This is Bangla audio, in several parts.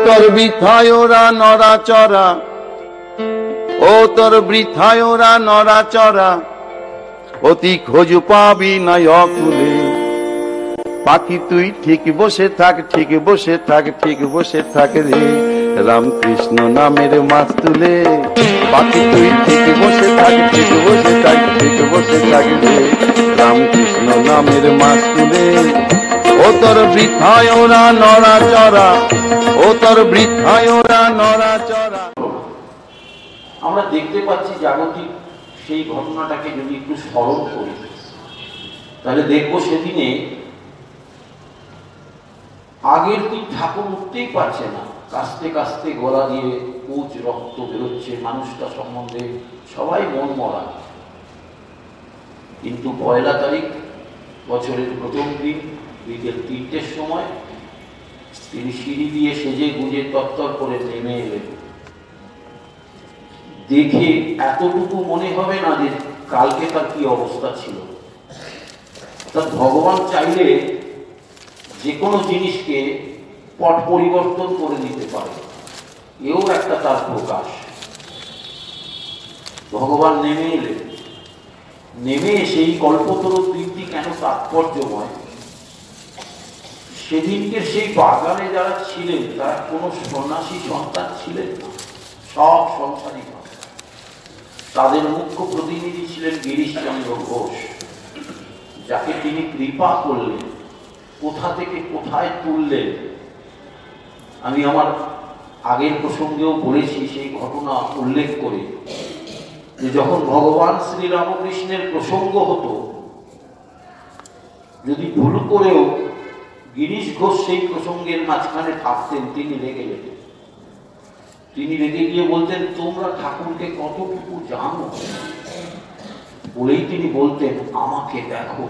তোর বৃথায় ওরা নড়াচড়া, ও তোর বৃথায় ওরা নড়াচড়া, অতি খোঁজ পাবি না অকুলে। পাখি তুই ঠিক বসে থাক, ঠিক বসে থাক, ঠিক বসে থাক রে, রামকৃষ্ণ নামের মাছ তুলে। পাখি তুই ঠিক বসে থাক, ঠিক বসে থাক, ঠিক বসে থাক রে, রামকৃষ্ণ নামের মাছ তুলে। ও তোর বৃথায় ওরা নড়াচড়া, ও তোর বৃথায় ওরা নড়াচড়া। আমরা দেখতে পাচ্ছি জাগতিক সেই ঘটনাটাকে যদি একটু স্মরণ করি, তাহলে দেখবো সেদিনে আগের দিন ঠাকুর উঠতেই পারছে না, কাস্তে কাস্তে গলা দিয়ে উচ রক্ত বেরোচ্ছে, মানুষটা সম্বন্ধে সবাই মন মরা। কিন্তু 1 তারিখ বছরের প্রথম দিন বিকেল 3টের সময় তিনি সিঁড়ি দিয়ে সেজে গুঁজে তত্তর করে নেমে এলেন। দেখে এতটুকু মনে হবে না যে কালকে তার কি অবস্থা ছিল। তা ভগবান চাইলে যে কোনো জিনিসকে পট পরিবর্তন করে দিতে পারে, এও একটা তার প্রকাশ। ভগবান নেমে এলেন, নেমে সেই কল্পতরুর দিনটি কেন তাৎপর্যময়, সেদিনকে সেই বাগানে যারা ছিলেন তারা কোনো সন্ন্যাসী সন্তান ছিলেন না, সব সংসারী। তাদের মুখ্য প্রতিনিধি ছিলেন গিরিশচন্দ্র ঘোষ, যাকে তিনি কৃপা করলেন, কোথা থেকে কোথায় তুললেন। আমি আমার আগের প্রসঙ্গেও বলেছি সেই ঘটনা উল্লেখ করে, যে যখন ভগবান শ্রীরামকৃষ্ণের প্রসঙ্গ হতো, যদি ভুল করেও গিরিশ ঘোষ সেই প্রসঙ্গের মাঝখানে থাকতেন, তিনি রেগে যেতেন। তিনি রেগে গিয়ে বলতেন, তোমরা ঠাকুরকে কতটুকু জানো, বলেই তিনি বলতেন, আমাকে দেখো।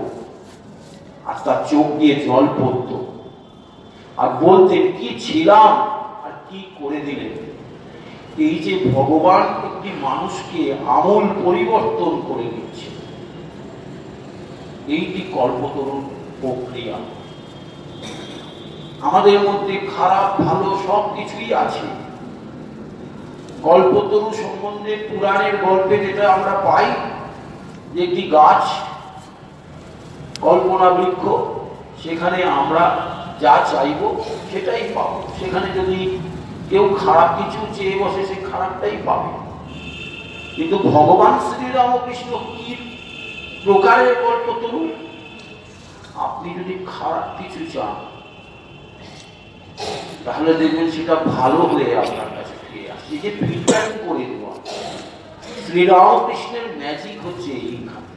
আর তার চোখ দিয়ে জল পড়ত, আর বলতেন, কি ছিলাম আর কি করে দিলেন। এই যে ভগবান একটি মানুষকে আমূল পরিবর্তন করে দিচ্ছে, এইটি কল্পতরুর প্রক্রিয়া। আমাদের মধ্যে খারাপ ভালো সব কিছুই আছে। কল্পতরু সম্বন্ধে পুরাণের গল্পে যেটা আমরা পাই, যে একটি গাছ কল্পনা বৃক্ষ, সেখানে আমরা যা চাইব সেটাই পাবো। সেখানে যদি কেউ খারাপ কিছু চেয়ে বসে, সে খারাপটাই পাবে। কিন্তু ভগবান শ্রীরামকৃষ্ণ কি প্রকারের কল্পতরু? আপনি যদি খারাপ কিছু চান, তাহলে দেখবেন সেটা ভালো হয়ে আপনার কাছে ফিরে আসছে, যে ফিল্টারিং করে দেওয়া। শ্রীরামকৃষ্ণের ম্যাজিক হচ্ছে এইখানে।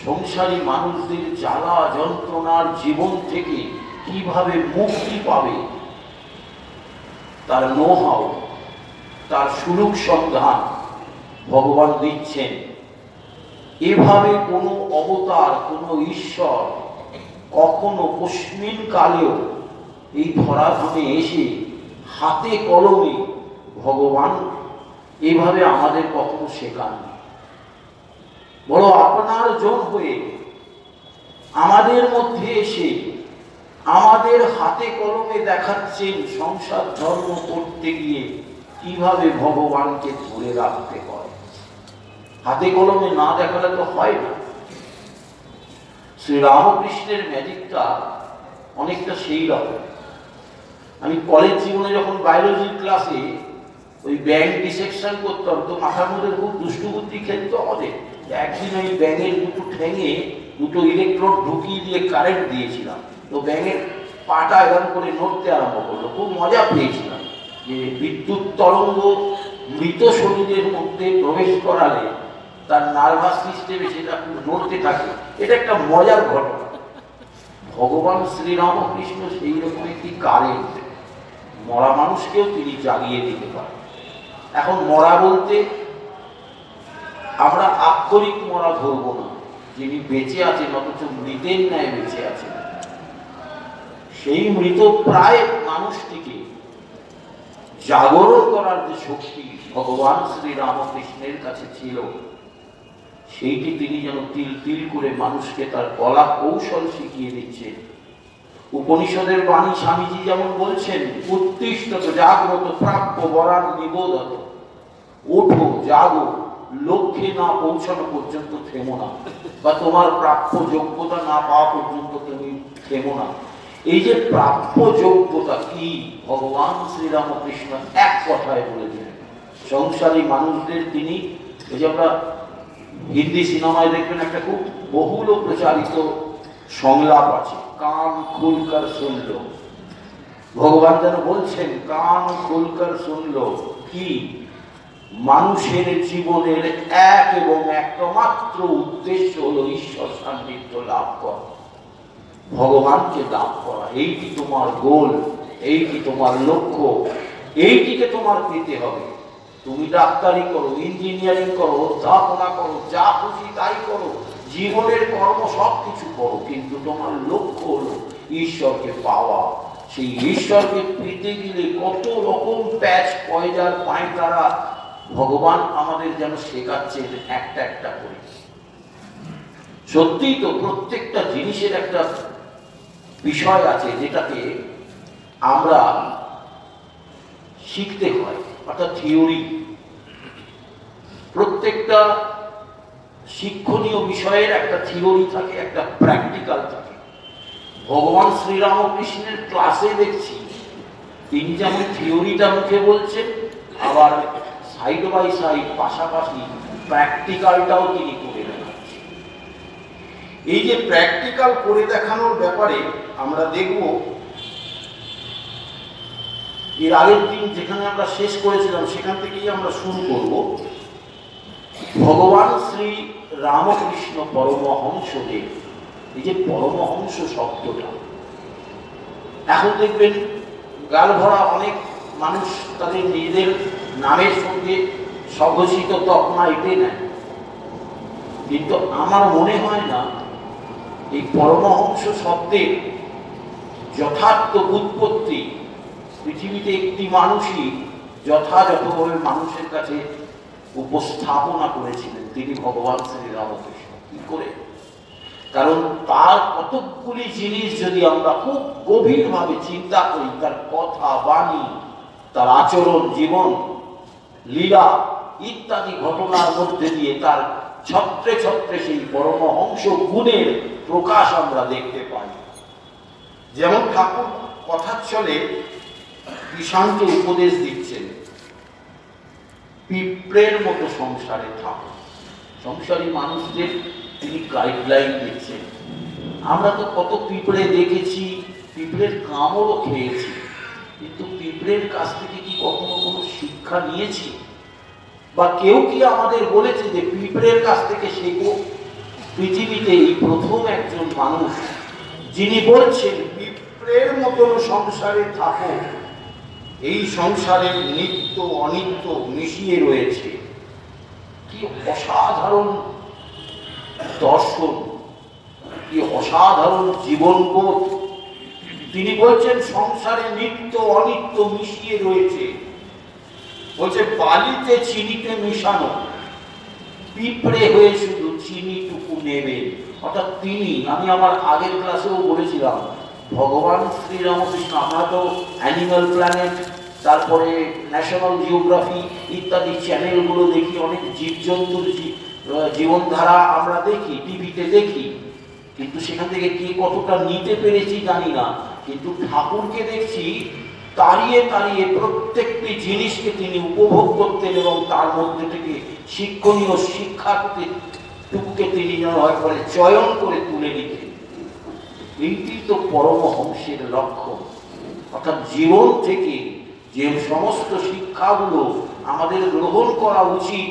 সংসারী মানুষদের জ্বালা যন্ত্রণার জীবন থেকে কিভাবে মুক্তি পাবে, তার নো-হাউ, তার সুলুক সন্ধান ভগবান দিচ্ছেন। এভাবে কোনো অবতার, কোনো ঈশ্বর কখনো কস্মিন কালেও এই ধরাধামে এসে হাতে কলমে ভগবান এভাবে আমাদের কখনো শেখাননি। বড় আপনার জন হয়ে আমাদের মধ্যে এসে আমাদের হাতে কলমে দেখাচ্ছেন সংসার ধর্ম করতে গিয়ে কিভাবে ভগবানকে ধরে রাখতে হয়। হাতে কলমে না দেখালে তো হয় না। শ্রীরামকৃষ্ণের ম্যাজিকটা অনেকটা সেই রকম। আমি কলেজ জীবনে যখন বায়োলজির ক্লাসে ওই ব্যাঙ ডিসেকশন করতাম, তো মাথার মধ্যে খুব দুষ্টু বুদ্ধি খেলতো আমাদের। একদিন ওই ব্যাঙের দুটো ঠ্যাঙে দুটো ইলেকট্রোড ঢুকিয়ে দিয়ে কারেন্ট দিয়েছিলাম, তো ব্যাঙের পাটা এরকম করে নড়তে আরম্ভ করলো। খুব মজা পেয়েছিলাম যে বিদ্যুৎ তরঙ্গ মৃত শরীরের মধ্যে প্রবেশ করালে তার নার্ভাস সিস্টেমে সেটা নড়তে থাকে। এটা একটা মজার ঘটনা। ভগবান শ্রীরামকৃষ্ণ সেই রকম একটি কারেন্ট, মরা মানুষকেও তিনি জাগিয়ে দিতে পারেন। এখন মরা বলতে আমরা আক্ষরিক মরা ধরবো না, যিনি বেঁচে আছেন অথচ মৃতের ন্যায় বেঁচে আছেন, সেই মৃত প্রায় মানুষটিকে জাগরণ করার যে শক্তি ভগবান শ্রীরামকৃষ্ণের কাছে ছিল, সেইটি তিনি যেন তিল তিল করে মানুষকে তার কলা কৌশল শিখিয়ে দিচ্ছেন। উপনিষদের বাণী স্বামীজি যেমন বলছেন, উত্তিষ্ঠত জাগ্রত প্রাপ্য বরান নিবোধত, ওঠো জাগো, লক্ষ্যে না পৌঁছানো পর্যন্ত থেমো না, বা তোমার প্রাপ্য যোগ্যতা না পাওয়া পর্যন্ত তুমি থেমো না। এই যে প্রাপ্য যোগ্যতা কি, ভগবান শ্রীরামকৃষ্ণ এক কথায় বলেছেন। সংসারী মানুষদের তিনি, এই যে আমরা হিন্দি সিনেমায় দেখবেন একটা খুব বহুল প্রচারিত সংলাপ আছে, কান খুলকর শুনলো। ভগবান যেন বলছেন কান খুলকর শুনলো কি, মানুষের জীবনের এক এবং একমাত্র উদ্দেশ্য হলো ঈশ্বর সান্নিধ্য লাভ করা, ভগবানকে লাভ করা। এইটি তোমার গোল, এইটি তোমার লক্ষ্য, এইটিকে তোমার পেতে হবে। তুমি ডাক্তারি করো, ইঞ্জিনিয়ারিং করো, অধ্যাপনা করো, যা খুশি তাই করো, জীবনের কর্ম সব কিছু করো, কিন্তু তোমার লক্ষ্য হলো ঈশ্বরকে পাওয়া। সেই ঈশ্বরকে পেতে গেলে কত রকম প্যাচ পয়দার পায়তারা ভগবান আমাদের যেন শেখাচ্ছেন একটা একটা করে। সত্যিই তো প্রত্যেকটা জিনিসের একটা বিষয় আছে যেটাকে আমরা শিখতে হয়, অর্থাৎ থিওরি। প্রত্যেকটা শিক্ষণীয় বিষয়ের একটা থিওরি থাকে, একটা প্র্যাকটিক্যাল থাকে। ভগবান শ্রীরামকৃষ্ণের ক্লাসে দেখছি তিনি যেমন থিওরিটা মুখে বলছেন, আবার সাইড বাই সাইড পাশাপাশি প্র্যাকটিক্যালটাও তিনি করে দেখাচ্ছেন। এই যে প্র্যাকটিক্যাল করে দেখানোর ব্যাপারে আমরা দেখব, এর আগের দিন যেখানে আমরা শেষ করেছিলাম সেখান থেকেই আমরা শুরু করব। ভগবান শ্রী রামকৃষ্ণ পরমহংসদেব, এই যে পরমহংস শব্দটা, এখন দেখবেন গাল ভরা অনেক মানুষ তাদের নিজেদের নামের সঙ্গে স্বঘোষিত তকমা এঁটে নেয়, কিন্তু আমার মনে হয় না এই পরমহংস শব্দের যথার্থ উৎপত্তি পৃথিবীতে একটি মানুষই যথাযথভাবে মানুষের কাছে উপস্থাপনা করেছিলেন, তিনি ভগবান শ্রীরামকৃষ্ণ। কি করে? কারণ তার কতকগুলি জিনিস যদি আমরা খুব গভীরভাবে চিন্তা করি, তার কথা বাণী, তার আচরণ, জীবন লীলা ইত্যাদি ঘটনার মধ্যে দিয়ে তার ছত্রে ছত্রে সেই পরমহংস গুণের প্রকাশ আমরা দেখতে পাই। যেমন ঠাকুর কথার চলে কৃষাণকে উপদেশ দিচ্ছেন, পিঁপড়ের মতো সংসারে থাকো। সংসারী মানুষদের তিনি গাইডলাইন দিচ্ছেন। আমরা তো কত পিঁপড়ে দেখেছি, পিঁপড়ের কামড়ও খেয়েছি, কিন্তু পিঁপড়ের কাছ থেকে কি কখনো কোনো শিক্ষা নিয়েছি? বা কেউ কি আমাদের বলেছে যে পিঁপড়ের কাছ থেকে শেখো? পৃথিবীতে এই প্রথম একজন মানুষ যিনি বলছেন পিঁপড়ের মতন সংসারে থাকো। এই সংসারের নিত্য অনিত্য মিশিয়ে রয়েছে। কি অসাধারণ দর্শন, কি অসাধারণ জীবনবোধ! তিনি বলছেন সংসারে নিত্য অনিত্য মিশিয়ে রয়েছে। বলছে বালিতে চিনিতে মিশানো, পিঁপড়ে হয়ে শুধু চিনিটুকু নেবে। অর্থাৎ তিনি, আমি আমার আগের ক্লাসেও বলেছিলাম, ভগবান শ্রীরামকৃষ্ণ, আমরা তো অ্যানিম্যাল প্ল্যানেট, তারপরে ন্যাশনাল জিওগ্রাফি ইত্যাদি চ্যানেলগুলো দেখি, অনেক জীবজন্তুর জীবনধারা আমরা দেখি, টিভিতে দেখি, কিন্তু সেখান থেকে কে কতটা নিতে পেরেছি জানি না। কিন্তু ঠাকুরকে দেখছি তাড়িয়ে তাড়িয়ে প্রত্যেকটি জিনিসকে তিনি উপভোগ করতেন এবং তার মধ্যে থেকে শিক্ষণীয় শিক্ষাটুকুকে তিনি যেন একবারে চয়ন করে তুলে নিতেন। এইটি তো পরমহংসের লক্ষ্য। অর্থাৎ জীবন থেকে যে সমস্ত শিক্ষাগুলো আমাদের গ্রহণ করা উচিত,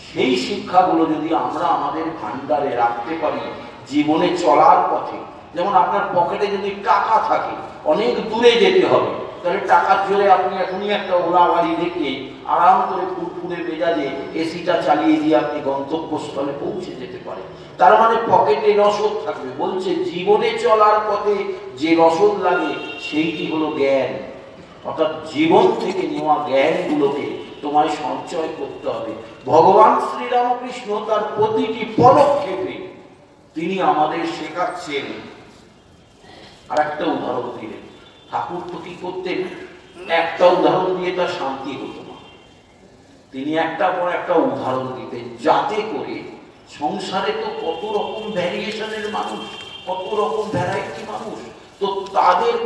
সেই শিক্ষাগুলো যদি আমরা আমাদের ভান্ডারে রাখতে পারি জীবনে চলার পথে। যেমন আপনার পকেটে যদি টাকা থাকে, অনেক দূরে যেতে হবে, তাহলে টাকার জোরে আপনি এখনই একটা ওলা গাড়ি দেখে আরাম করে ফুরফুরে মেজাজে এসিটা চালিয়ে দিয়ে আপনি গন্তব্যস্থলে পৌঁছে যেতে পারেন। তার মানে পকেটে রসদ থাকবে। বলছে জীবনে চলার পথে যে রসদ লাগে সেইটি হলো জ্ঞান। অর্থাৎ জীবন থেকে নেওয়া জ্ঞানগুলোকে তোমায় সঞ্চয় করতে হবে। ভগবান শ্রীরামকৃষ্ণ তার প্রতিটি পদক্ষেপে তিনি আমাদের শেখাচ্ছেন আর একটা উদাহরণ দিলেন। ঠাকুর তো কি করতেন, একটা উদাহরণ দিয়ে তার শান্তি হতো না, তিনি একটা পর একটা উদাহরণ দিতেন, যাতে করে সংসারে তো কত রকম ভ্যারিয়েশনের মানুষ, কত রকম ভ্যারাইটি মানুষ, তো তাদের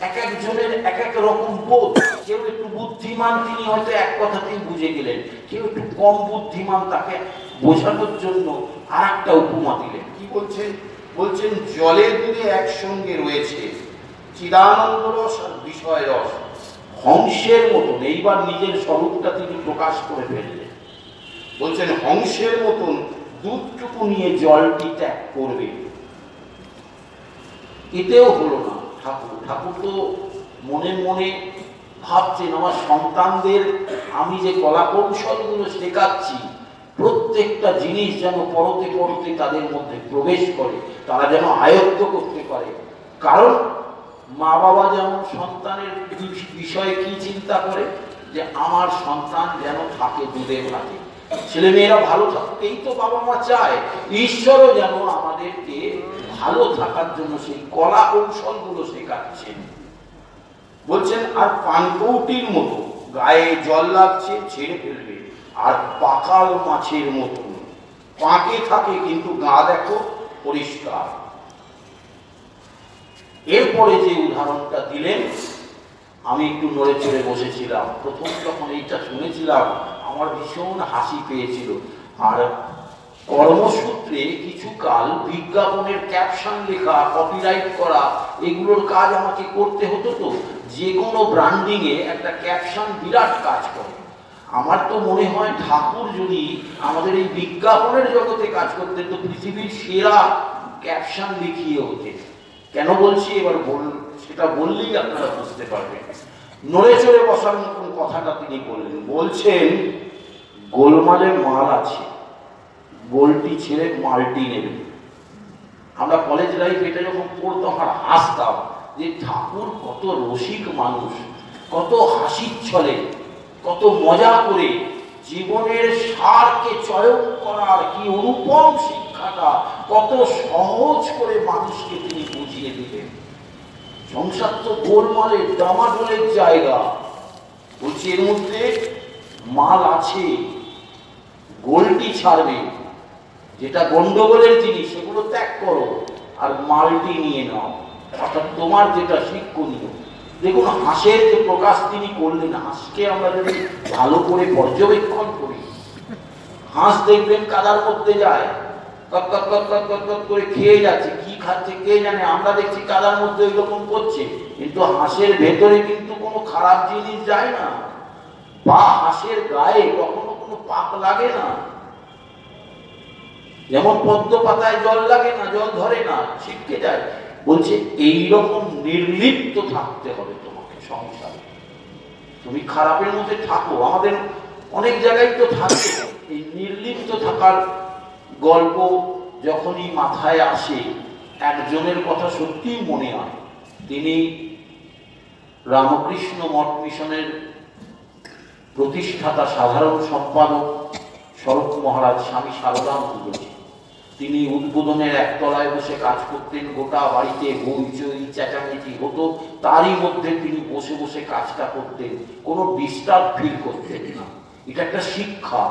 এক একজনের এক এক রকম বোধ। কেউ একটু বুদ্ধিমান, তিনি হয়তো এক কথাতেই বুঝে গেলেন, কেউ একটু কম বুদ্ধিমান, তাকে বোঝানোর জন্য আর একটা উপমা দিলেন। কি বলছেন? বলছেন জলে দুলে একসঙ্গে রয়েছে চিদানন্দ রস আর বিষয় রস, হংসের মতন। এইবার নিজের স্বরূপটা তিনি প্রকাশ করে ফেললেন। বলছেন হংসের মতন দুধটুকু নিয়ে জলটি ত্যাগ করবে। এতেও হলো না। ঠাকুর তো মনে মনে ভাবছেন, আমার সন্তানদের আমি যে কলা কৌশলগুলো শেখাচ্ছি, প্রত্যেকটা জিনিস যেন পরতে পরতে তাদের মধ্যে প্রবেশ করে, তারা যেন আয়ত্ত করতে পারে। কারণ মা বাবা যেমন সন্তানের বিষয়ে কি চিন্তা করে, যে আমার সন্তান যেন থাকে দুধে ভাতে, ছেলে মেয়েরা ভালো থাকুক, এই তো বাবা মা চায়। ঈশ্বরও যেন আমাদেরকে ভালো থাকার জন্য সেই কলা কৌশলগুলো শেখাচ্ছেন। বলছেন আর পানকৌটির মতো গায়ে জল লাগছে ছেড়ে ফেলবে, আর পাকাল মাছের মতো পাকে থাকে কিন্তু গা দেখো পরিষ্কার। এরপরে যে উদাহরণটা দিলেন, আমি একটু নড়ে চড়ে বসেছিলাম। প্রথম যখন এইটা শুনেছিলাম আমার ভীষণ হাসি পেয়েছিল। আর কর্মসূত্রে কিছু কাল বিজ্ঞাপনের ক্যাপশন লেখা, কপিরাইট করা, এগুলোর কাজ আমাকে করতে হতো। তো যে কোনো ব্র্যান্ডিং এ একটা ক্যাপশন বিরাট কাজ করে। আমার তো মনে হয় ঠাকুর যদি আমাদের এই বিজ্ঞাপনের জগতে কাজ করতেন তো পৃথিবীর সেরা ক্যাপশন লিখিয়ে হতেন। কেন বলছি এবার সেটা বললেই আপনারা বুঝতে পারবেন। নড়ে চড়ে বসার মতন কথাটা তিনি বললেন। বলছেন গোলমালে মাল আছে, গোলটি ছেড়ে মালটি নেবে। আমরা কলেজ লাইফ এটা যখন পড়তাম আর হাসতাম যে ঠাকুর কত রসিক মানুষ, কত হাসির ছলে, কত মজা করে জীবনের সারকে চয়ন করার কি অনুপম শিক্ষাটা কত সহজ করে মানুষকে তিনি বুঝিয়ে দিলেন। সংসার তো গোলমালের ডামাডোলের জায়গা। বলছি এর মধ্যে মাল আছে, গোলটি ছাড়বে, যেটা গন্ডগোলের জিনিস সেগুলো ত্যাগ করো, আর মালটি নিয়ে নাও, অর্থাৎ তোমার যেটা শিক্ষণীয়। দেখুন হাঁসের যে প্রকাশ তিনি করলেন, হাঁসকে আমরা যদি ভালো করে পর্যবেক্ষণ করি, হাঁস দেখবেন কাদার মধ্যে যায়, কত কত কত কত কত কত করে খেয়ে যাচ্ছে, কি খাচ্ছে কে জানে। আমরা দেখছি কাদার মধ্যে ওই রকম করছে, কিন্তু হাঁসের ভেতরে কিন্তু কোনো খারাপ জিনিস যায় না, বা হাঁসের গায়ে কখনো কোনো পাক লাগে না। যেমন পদ্ম পাতায় জল লাগে না, জল ধরে না, ছিটকে যায়। বলছে এইরকম নির্লিপ্ত থাকতে হবে তোমাকে সংসারে। তুমি খারাপের মধ্যে থাকো, আমাদের অনেক জায়গায় তো থাকে। এই নির্লিপ্ত থাকার গল্প যখনই মাথায় আসে, একজনের কথা সত্যিই মনে হয়। তিনি রামকৃষ্ণ মঠ মিশনের প্রতিষ্ঠাতা সাধারণ সম্পাদক স্বরূপ মহারাজ স্বামী সারদানন্দজি। তিনি উদ্বোধনের একতলায় বসে কাজ করতেন। গোটা বাড়িতে হইচই চেঁচামেচি হতো, তারই মধ্যে তিনি বসে বসে কাজটা করতেন, কোনো ডিস্টার্ব ফিল করতেন না। এটা একটা শিক্ষা।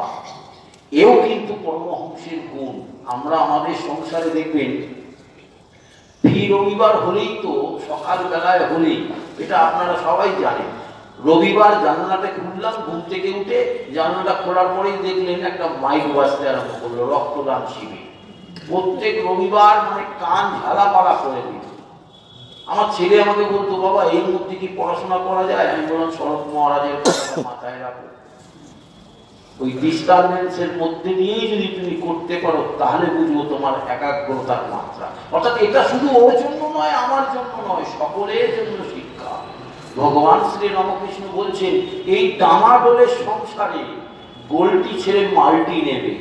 এও কিন্তু পরমহংসের গুণ। আমরা আমাদের সংসারে দেখবেন ফি রবিবার হলেই তো, সকালবেলায় হলেই, এটা আপনারা সবাই জানেন, রবিবার জানলাটা খুললাম, ঘুম থেকে উঠে জানলাটা খোলার পরেই দেখলেন একটা মাইক বাজতে আরম্ভ করলো, রক্তদান শিবির। প্রত্যেক রবিবার মানে কান ঝালাপালা করে দিত। আমার ছেলে আমাকে বলতো, বাবা এর মধ্যে কি পড়াশোনা করা যায়? আমি বললাম শরৎ মহারাজের কথা মাথায় রাখো। ওই ডিস্টারবেন্সের মধ্যে দিয়েই যদি তুমি করতে পারো তাহলে বুঝবো তোমার একাগ্রতার মাত্রা। অর্থাৎ এটা শুধু ওর জন্য নয়, আমার জন্য নয়, সকলের জন্য শিক্ষা। ভগবান শ্রী রামকৃষ্ণ বলছেন এই ডামাডোলের সংসারে গোলটি ছেড়ে মালটি নেবে।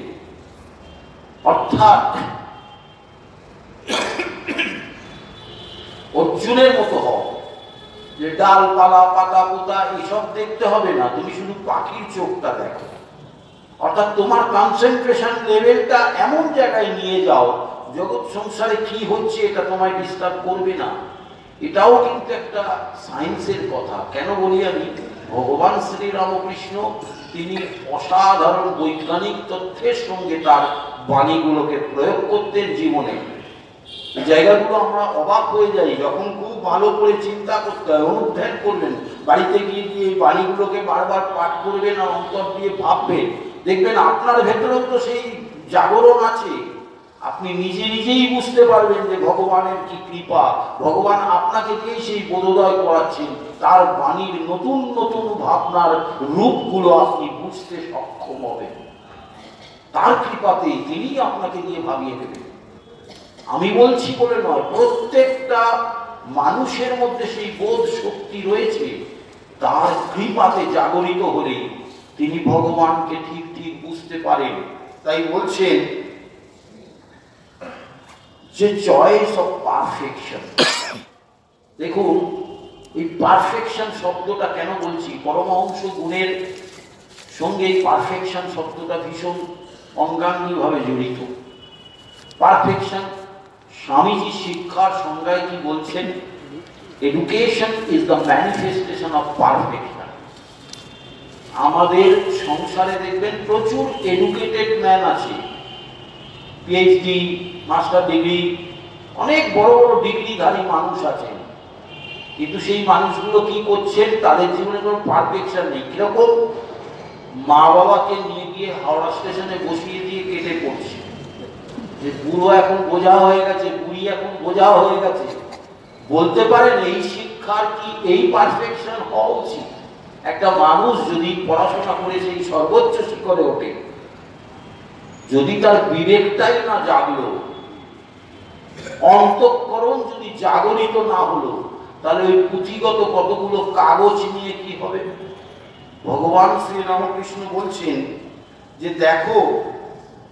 অর্থাৎ অর্জুনের মতো হও, যে ডালপালা পাতা পোতা এসব দেখতে হবে না, তুমি শুধু পাখির চোখটা দেখো। অর্থাৎ তোমার কনসেন্ট্রেশন লেভেলটা এমন জায়গায় নিয়ে যাও, জগৎ সংসারে কি হচ্ছে এটা তোমায় ডিস্টার্ব করবে না। এটাও কিন্তু একটা সায়েন্সের কথা। কেন বলি আমি, ভগবান শ্রীরামকৃষ্ণ তিনি অসাধারণ বৈজ্ঞানিক তথ্যের সঙ্গে তার বাণীগুলোকে প্রয়োগ করতেন জীবনে। এই জায়গাগুলো আমরা অবাক হয়ে যাই যখন খুব ভালো করে চিন্তা করতে হয়, অনুধ্যান করবেন, বাড়িতে গিয়ে এই বাণীগুলোকে বারবার পাঠ করবেন আর অন্তর দিয়ে ভাববেন, দেখবেন আপনার ভেতরেও তো সেই জাগরণ আছে। আপনি নিজে নিজেই বুঝতে পারবেন যে ভগবানের কি কৃপা, ভগবান আপনাকে দিয়েই সেই বোধোদয় করাচ্ছেন, তার বাণীর নতুন নতুন ভাবনার রূপগুলো আপনি বুঝতে সক্ষম হবেন। তার কৃপাতেই তিনি আপনাকে দিয়ে ভাবিয়ে দেবেন। আমি বলছি বলে নয়, প্রত্যেকটা মানুষের মধ্যে সেই বোধ শক্তি রয়েছে, তার কৃপাতে জাগরিত হলেই তিনি ভগবানকে ঠিক ঠিক বুঝতে পারেন। তাই বলছেন যে চয়েস অফ পারফেকশন। দেখুন এই পারফেকশন শব্দটা কেন বলছি, পরমহংস গুণের সঙ্গে এই পারফেকশন শব্দটা ভীষণ অঙ্গাঙ্গিভাবে জড়িত। পারফেকশন, স্বামীজি শিক্ষার সংজ্ঞায় কি বলছেন, education is the manifestation of perfection. আমাদের সংসারে দেখবেন প্রচুর এডুকেটেড ম্যান আছে, পিএইচডি, মাস্টার ডিগ্রি, অনেক বড় বড় ডিগ্রিধারী মানুষ আছেন, কিন্তু সেই মানুষগুলো কি করছেন, তাদের জীবনে কোনো পারফেকশন নেই। কিরকম, মা বাবাকে নিয়ে গিয়ে হাওড়া স্টেশনে বসিয়ে দিয়ে কেটে পড়ছে, যে বুড়ো এখন বোঝা হয়ে গেছে, বুড়ি এখন বোঝা হয়ে গেছে। বলতে পারেন এই শিক্ষার কি এই পারফেকশন হওয়া উচিত? একটা মানুষ যদি পড়াশোনা করে সেই সর্বোচ্চ শিখরে ওঠে, যদি তার বিবেকটাই না জাগলো, অন্তঃকরণ যদি জাগরিত না হলো, তাহলে ওই পুঁথিগত কতগুলো কাগজ নিয়ে কি হবে? ভগবান শ্রীরামকৃষ্ণ বলছেন যে দেখো,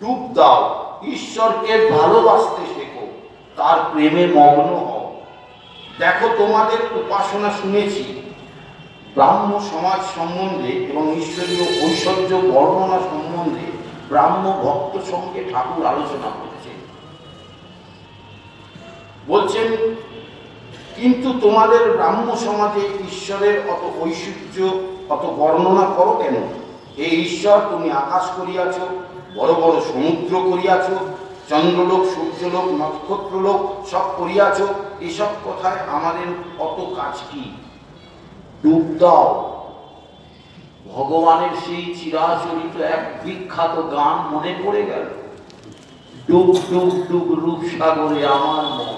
ডুব দাও, ঈশ্বরকে ভালোবাসতে শেখো, তার প্রেমে মগ্ন হও। দেখো তোমাদের উপাসনা শুনেছি, ব্রাহ্ম সমাজ সম্বন্ধে এবং ঈশ্বরীয় ঐশ্বর্য বর্ণনা সম্বন্ধে ব্রাহ্ম ভক্ত সঙ্গে ঠাকুর আলোচনা করছেন। বলছেন কিন্তু তোমাদের ব্রাহ্ম সমাজে ঈশ্বরের অত ঐশ্বর্য, অত বর্ণনা করো কেন? এই ঈশ্বর তুমি আকাশ করিয়াছ, বড় বড় সমুদ্র করিয়াছ, চন্দ্রলোক, সূর্যলোক, নক্ষত্রলোক সব করিয়াছ, এসব কথায় আমাদের অত কাজ কি? ডুব দাও। ভগবানের সেই চিরাচরিত এক বিখ্যাত গান মনে পড়ে গেল, ডুব ডুব ডুব রূপ সাগরে আমার মন,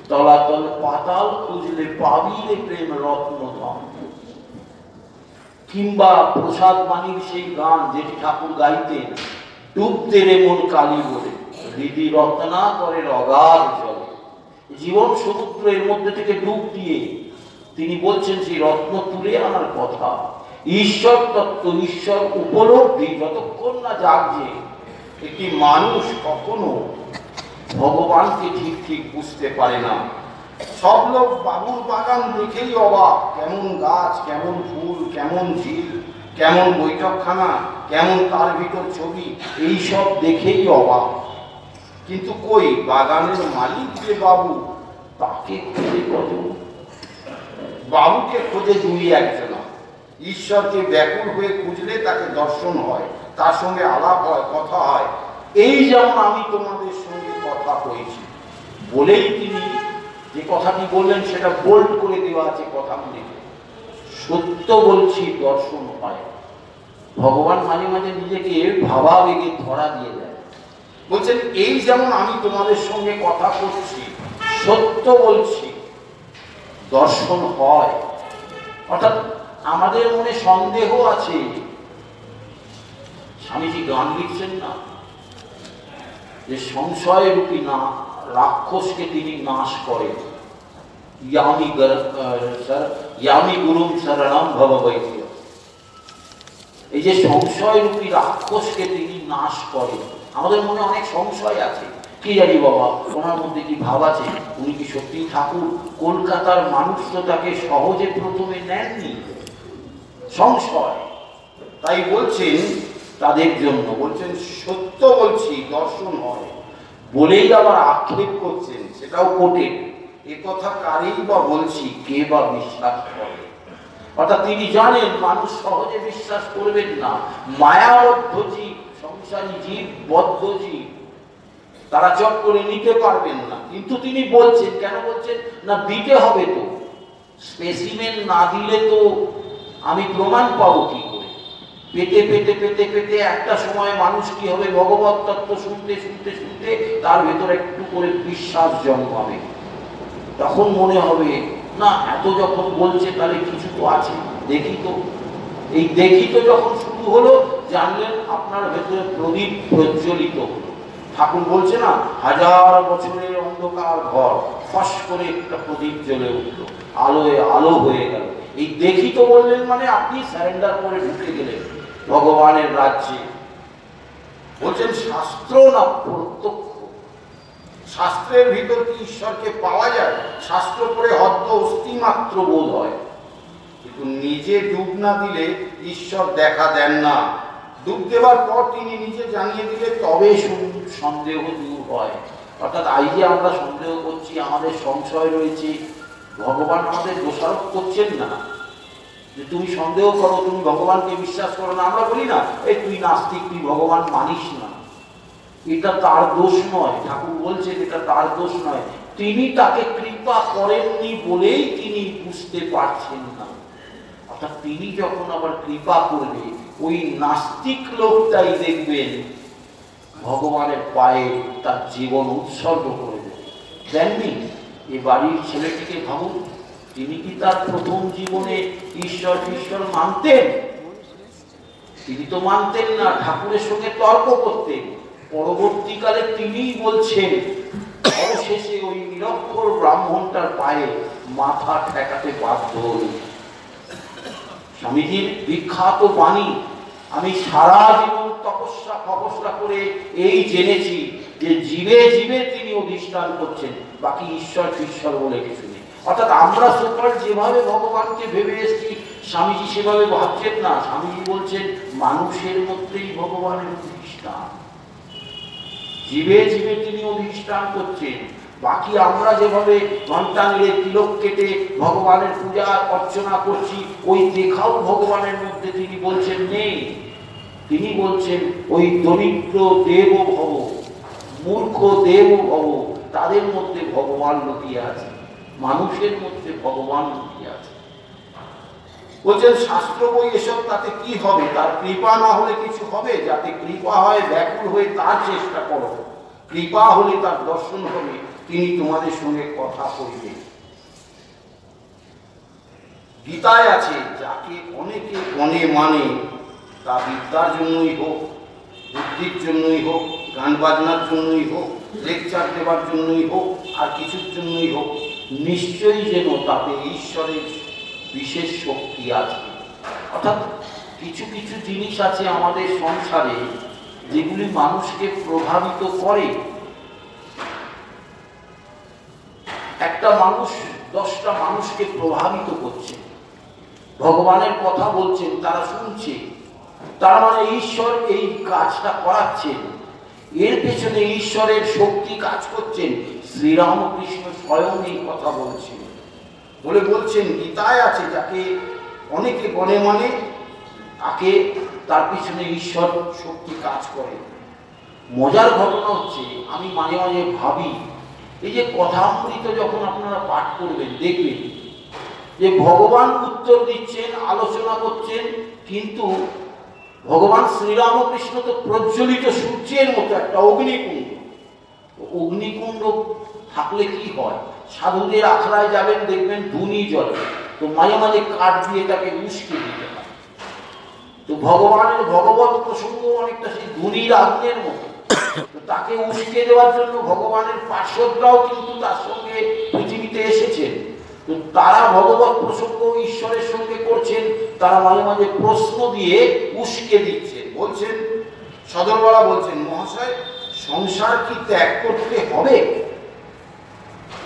তলাতল পাতাল খুঁজলে পাবি রে প্রেম রত্নধন। কিংবা প্রসাদ বাণীর সেই গান যেটি ঠাকুর গাইতেন, ডুবতে রে মন কালী বলে, হৃদি রত্না করে অগাধ জলে। জীবন সমুদ্র এর মধ্যে থেকে ডুব দিয়ে তিনি বলছেন সেই রত্ন তুলে আনার কথা। ঈশ্বর তত্ত্ব, ঈশ্বর উপলব্ধি যতক্ষণ না জাগছে, একটি মানুষ কখনো ভগবানকে ঠিক ঠিক বুঝতে পারে না। সব লোক বাবুর বাগান দেখেই অবাক, কেমন গাছ, কেমন ফুল, কেমন ঝিল, কেমন বৈঠকখানা, কেমন তার ভিতর ছবি, এই সব দেখেই অবাক। কিন্তু কই বাগানের মালিক যে বাবু, তাকে খুঁজে কজন? বাবুকে খোঁজে দুই একজন। ঈশ্বরকে ব্যাকুল হয়ে খুঁজলে তাকে দর্শন হয়, তার সঙ্গে আলাপ হয়, কথা হয়। এই যেমন আমি তোমাদের সঙ্গে কথা কইছি বলেই তিনি যে কথাটি বললেন সেটা বোল্ড করে দেওয়া আছে কথাগুলিতে। সত্য বলছি দর্শন হয়। ভগবান মাঝে মাঝে নিজেকে ভাবাবেগে ধরা দিয়ে দেয়। বলছেন এই যেমন আমি তোমাদের সঙ্গে কথা করছি, সত্য বলছি, দর্শন হয়। অর্থাৎ আমাদের মনে সন্দেহ আছে। স্বামীজি গান লিখছেন না যে সংশয় রূপী না রাক্ষসকে তিনি নাশ করেন, ইয়ামি গুরুম শরণম ভব বৈদ্য। এই যে সংশয় রূপী রাক্ষসকে তিনি নাশ করেন। আমাদের মনে অনেক সংশয় আছে, কি জানি বাবা ওনার মধ্যে কি ভাব আছে, উনি কি সত্যি ঠাকুর? কলকাতার মানুষ তো তাকে সহজে প্রথমে নেননি, সংশয়। তাই বলছেন তাদের জন্য, বলছেন সত্য বলছি দর্শন হয় বলেই আবার আক্ষেপ করছেন, সেটাও কোটে। এ কথা কারেই বা বলছি, কে বা বিশ্বাস করে? অর্থাৎ তিনি জানেন মানুষ সহজে বিশ্বাস করবেন না। মায়াবদ্ধ জীব, সংসারী জীব, বদ্ধ জীব, তারা চট করে নিতে পারবেন না। কিন্তু তিনি বলছেন, কেন বলছেন না, দিতে হবে তো, স্পেসিমেন না দিলে তো আমি প্রমাণ পাবো কি করে? পেতে পেতে পেতে পেতে একটা সময় মানুষ কি হবে, ভগবত তত্ত্ব শুনতে শুনতে শুনতে তার ভেতরে একটু করে বিশ্বাস জন্মাবে। তখন মনে হবে না, এত যখন বলছে তাহলে কিছু তো আছে, দেখি তো। এই দেখি তো যখন শুরু হলো, জানলেন আপনার ভেতরে প্রদীপ প্রজ্বলিত হলো। ঠাকুর বলছে না, 1000 বছরের অন্ধকার ঘর ফস করে একটা প্রদীপ জ্বলে উঠলো, আলোয় আলো হয়ে গেল। এই দেখি তো বললেন মানে আপনি সারেন্ডার করে ঢুকে গেলেন ভগবানের রাজ্যে। বলছেন শাস্ত্র না প্রত্যক্ষ। শাস্ত্রের ভিতর কি ঈশ্বরকে পাওয়া যায়? শাস্ত্র পড়ে হদ্দ অস্থি মাত্র বোধ হয়, কিন্তু নিজে ডুব না দিলে ঈশ্বর দেখা দেন না। ডুব দেওয়ার পর তিনি নিজে জানিয়ে দিলে তবে সন্দেহ দূর হয়। অর্থাৎ আজ যে আমরা সন্দেহ করছি, আমাদের সংশয় রয়েছে, ভগবান আমাদের দোষারোপ করছেন না যে তুমি সন্দেহ করো, তুমি ভগবানকে বিশ্বাস করো না। আমরা বলি না, এই তুই নাস্তিক, তুই ভগবান মানিস না। এটা তার দোষ নয়, ঠাকুর বলছেন এটা তার দোষ নয়। তিনি তাকে কৃপা করেননি বলেই তিনি বুঝতে পারছেন না। অর্থাৎ তিনি যখন আবার কৃপা করবে, ওই নাস্তিক লোকটাই দেখবেন ভগবানের পায়ে তার জীবন উৎসর্গ করে দেবে। দেননি? এ বাড়ির ছেলেটিকে ভাবুন, তিনি কি তার প্রথম জীবনে ঈশ্বর ঈশ্বর মানতেন? তিনি তো মানতেন না, ঠাকুরের সঙ্গে তর্ক করতেন। পরবর্তীকালে তিনিই বলছেন, অবশেষে ওই নিরক্ষর ব্রাহ্মণটার পায়ে মাথা ঠেকাতে বাধ্য হল। স্বামীজির বিখ্যাত বাণী, আমি সারা জীবন তপস্যা করে এই জেনেছি যে জীবে জীবে তিনি অধিষ্ঠান করছেন, বাকি ঈশ্বর ঈশ্বর বলে কিছু নেই। অর্থাৎ আমরা সকল যেভাবে ভগবানকে ভেবে এসেছি, স্বামীজি সেভাবে ভাবছেন না। স্বামীজি বলছেন মানুষের মধ্যেই ভগবানের অধিষ্ঠান, জীবে জীবে তিনি অধিষ্ঠান করছেন। বাকি আমরা যেভাবে ঘন্টা নিয়ে তিলক কেটে ভগবানের পূজা অর্চনা করছি, ওই দেখাও ভগবানের মধ্যে তিনি বলছেন নেই। তিনি বলছেন ওই দরিদ্র দেব ভব, মূর্খ দেব ভব, তাদের মধ্যে ভগবান লুকিয়ে আছে, মানুষের মধ্যে ভগবান লুকিয়ে আছে। বলছেন শাস্ত্র বই এসব তাতে কি হবে? তার কৃপা না হলে কিছু হবে? যাতে কৃপা হয় ব্যাকুল হয়ে তার চেষ্টা করো, কৃপা হলে তার দর্শন হবে, তিনি তোমাদের সঙ্গে কথা কইবেন। গীতায় আছে, যাকে অনেকে মনে মানে, তা বিদ্যার জন্যই হোক, বুদ্ধির জন্যই হোক, গান বাজনার জন্যই হোক, লেকচার দেওয়ার জন্যই হোক, আর কিছুর জন্যই হোক, নিশ্চয়ই যেন তাতে ঈশ্বরের বিশেষ শক্তি আছে। অর্থাৎ কিছু কিছু জিনিস আছে আমাদের সংসারে যেগুলি মানুষকে প্রভাবিত করে। একটা মানুষ 10টা মানুষকে প্রভাবিত করছে, ভগবানের কথা বলছেন, তারা শুনছে, তার মানে ঈশ্বর এই কাজটা করাচ্ছেন, এর পেছনে ঈশ্বরের শক্তি কাজ করছেন। শ্রীরামকৃষ্ণ স্বয়ং এই কথা বলছেন, বলছেন গীতায় আছে, যাকে অনেকে বলে মানে, তাকে তার পিছনে ঈশ্বর শক্তি কাজ করে। মজার ঘটনা হচ্ছে, আমি মাঝে মাঝে ভাবি, এই যে কথামৃত যখন আপনারা পাঠ করবেন, দেখবেন যে ভগবান উত্তর দিচ্ছেন, আলোচনা করছেন, কিন্তু ভগবান শ্রীরামকৃষ্ণ তো প্রজ্বলিত সূর্যের মতো একটা অগ্নিকুণ্ড। অগ্নিকুণ্ড থাকলে কি হয়? সাধুদের আখড়ায় যাবেন, দেখবেন ধুনি জ্বলে, তো মাঝে মাঝে কাঠ দিয়ে তাকে উস্কে দিতে হয়। তো ভগবানের ভগবত প্রসঙ্গ অনেকটা সেই ধুনির আগুনের মতো। তাকে উস্কে দেওয়ার জন্য ভগবানের পার্শ্বদরাও কিন্তু তার সঙ্গে পৃথিবীতে এসেছেন। তো তারা ভগবত প্রসঙ্গ ঈশ্বরের সঙ্গে করছেন, তারা মাঝে মাঝে প্রশ্ন দিয়ে উস্কে দিচ্ছেন। বলছেন সদরবালা বলছেন, মহাশয় সংসার কি ত্যাগ করতে হবে?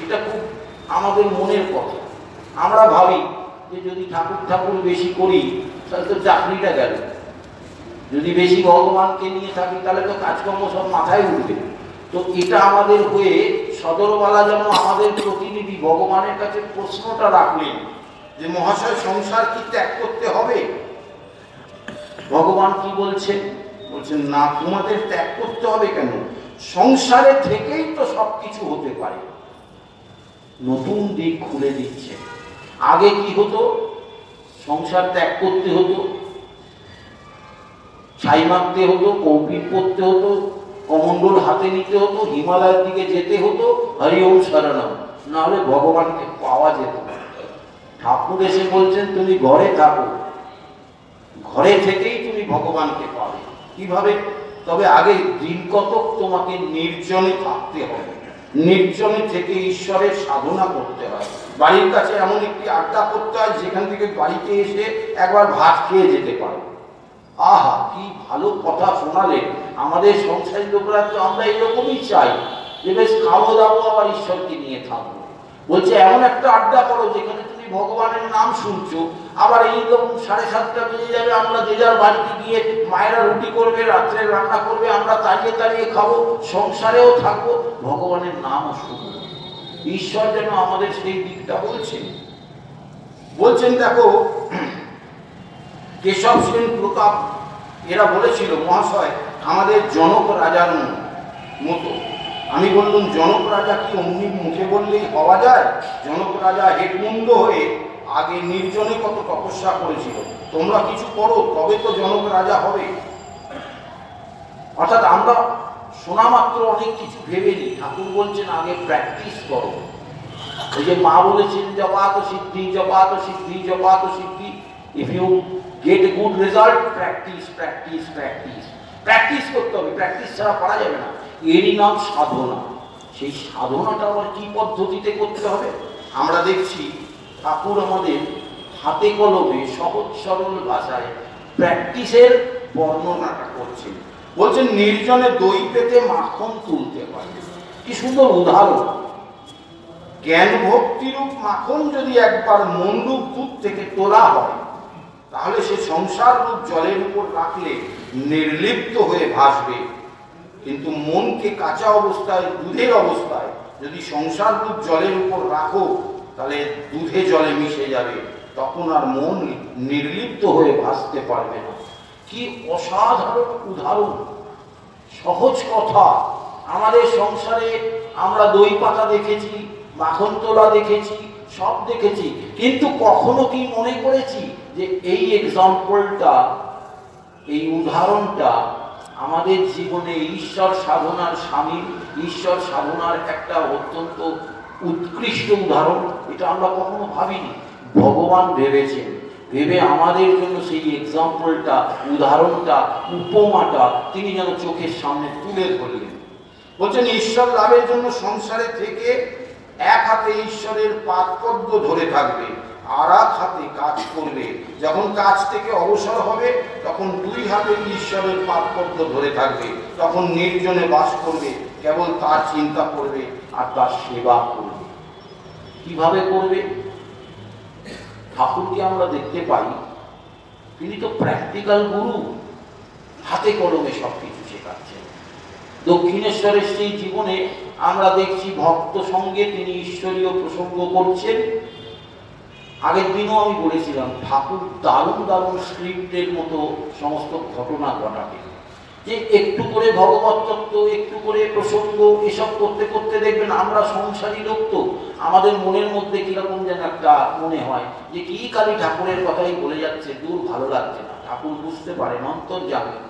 এটা খুব আমাদের মনের কথা। আমরা ভাবি যে যদি ঠাকুর বেশি করি তাহলে তো চাকরিটা গেল, যদি বেশি ভগবানকে নিয়ে থাকি তাহলে তো কাজকর্ম সব মাথায় উঠবে। তো এটা আমাদের হয়ে সদরওয়ালা যেন আমাদের প্রতিনিধি ভগবানের কাছে প্রশ্নটা রাখলেন যে মহাশয় সংসার কি ত্যাগ করতে হবে? ভগবান কি বলছেন? বলছেন না, তোমাদের ত্যাগ করতে হবে কেন? সংসারে থেকেই তো সবকিছু হতে পারে। নতুন দিক খুলে দিচ্ছে। আগে কি হতো? সংসার ত্যাগ করতে হতো, ছাই মারতে হতো, কৌপিন করতে হতো, কমণ্ডল হাতে নিতে হতো, হিমালয়ের দিকে যেতে হতো, হরি ওম শরণম, না হলে ভগবানকে পাওয়া যেত না। ঠাকুর এসে বলছেন তুমি ঘরে থাকো, ঘরে থেকেই তুমি ভগবানকে পাবে। কিভাবে? তবে আগে দিন কতক তোমাকে নির্জনে থাকতে হবে, নির্জনে থেকে ঈশ্বরের সাধনা করতে হয়। বাড়ির কাছে এমন একটি আড্ডা করতে হয় যেখান থেকে বাড়িতে এসে একবার ভাত খেয়ে যেতে পারো। আহা, কি ভালো কথা শোনালেন। আমাদের সংসারী লোকরা তো আমরা এরকমই চাই যে বেশ খাবো দাবো আবার ঈশ্বরকে নিয়ে থাকবো। বলছে এমন একটা আড্ডা করো যেখানে তুমি ভগবানের নাম শুনছো, আবার এইরকম 7:30 বেজে যাবে, আমরা যে যার বাড়িতে গিয়ে মায়েরা রুটি করবে, রাত্রে রান্না করবে, আমরা তাড়িয়ে তাড়িয়ে খাবো, সংসারেও থাকবো, ভগবানের নামও শুনবো। ঈশ্বর যেন আমাদের সেই দিকটা বলছেন। দেখো কেশব সেন, প্রতাপ, এরা বলেছিল মহাশয় আমাদের জনক রাজার মতো। আমি বললাম জনক রাজা কি অমনি মুখে বললেই হওয়া যায়? জনক রাজা হেডমুন্ড হয়ে আগে নির্জনে কত তপস্যা করেছিল। তোমরা কিছু করো তবে তো জনক রাজা হবে। অর্থাৎ আমরা শোনা মাত্র অনেক কিছু ভেবে নিই। ঠাকুর বলছেন আগে প্র্যাকটিস করো। ওই যে মা বলেছেন জপাত সিদ্ধি, জপাত সিদ্ধি, জপাত সিদ্ধি। If you get a good result, practice practice practice practice করতে হবে। প্র্যাকটিস ছাড়া পারা যাবে না। এরই নাম সাধনা। সেই সাধনাটা আবার কি পদ্ধতিতে করতে হবে? আমরা দেখছি ঠাকুর আমাদের হাতে কলমে সহজ সরল ভাষায় প্র্যাকটিসের বর্ণনাটা করছেন। বলছেন নির্জনে দই পেতে মাখন তুলতে হয়। কি সুন্দর উদাহরণ! জ্ঞান ভক্তিরূপ মাখন যদি একবার মনরূপ দুধ থেকে তোলা হয়, তাহলে সে সংসার রূপ জলের উপর রাখলে নির্লিপ্ত হয়ে ভাসবে। কিন্তু মনকে কাঁচা অবস্থায়, দুধের অবস্থায় যদি সংসার রূপ জলের উপর রাখো, তাহলে দুধে জলে মিশে যাবে, তখন আর মন নির্লিপ্ত হয়ে ভাসতে পারবে না। কি অসাধারণ উদাহরণ, সহজ কথা। আমাদের সংসারে আমরা দই পাতা দেখেছি, মাখন তোলা দেখেছি, সব দেখেছি, কিন্তু কখনো কি মনে করেছি যে এই এক্সাম্পলটা, এই উদাহরণটা আমাদের জীবনে ঈশ্বর সাধনার সামিল, ঈশ্বর সাধনার একটা অত্যন্ত উৎকৃষ্ট উদাহরণ? এটা আমরা কখনো ভাবিনি। ভগবান ভেবেছেন, ভেবে আমাদের জন্য সেই এক্সাম্পলটা, উদাহরণটা, উপমাটা তিনি যেন চোখের সামনে তুলে ধরলেন। বলছেন ঈশ্বর লাভের জন্য সংসারে থেকে এক হাতে ঈশ্বরের পাদপদ্ম ধরে থাকবে, আর এক হাতে কাজ করবে। যখন কাজ থেকে অবসর হবে তখন দুই হাতে ঈশ্বরের পাদপদ্ম ধরে থাকবে। তখন নির্জনে বাস করবে, কেবল তার চিন্তা করবে আর তার সেবা করবে। কিভাবে করবে? ঠাকুরকে আমরা দেখতে পাই, তিনি তো প্র্যাকটিক্যাল গুরু, হাতে কলমে সবকিছু শেখাচ্ছেন। দক্ষিণেশ্বরের সেই জীবনে আমরা দেখছি ভক্ত সঙ্গে তিনি ঈশ্বরীয় প্রসঙ্গ করছেন। আগের দিনও আমি বলেছিলাম ঠাকুর দারুণ দারুণ স্ক্রিপ্টের মতো সমস্ত ঘটনা ঘটাবে, যে একটু করে ভগবত তত্ত্ব, একটু করে প্রসঙ্গ, এসব করতে করতে দেখবেন আমরা সংসারী লোক তো আমাদের মনের মধ্যে কিরকম যেন একটা মনে হয় যে কি খালি ঠাকুরের কথাই বলে যাচ্ছে, দূর ভালো লাগছে না। ঠাকুর বুঝতে পারেন, অন্তর জানেন।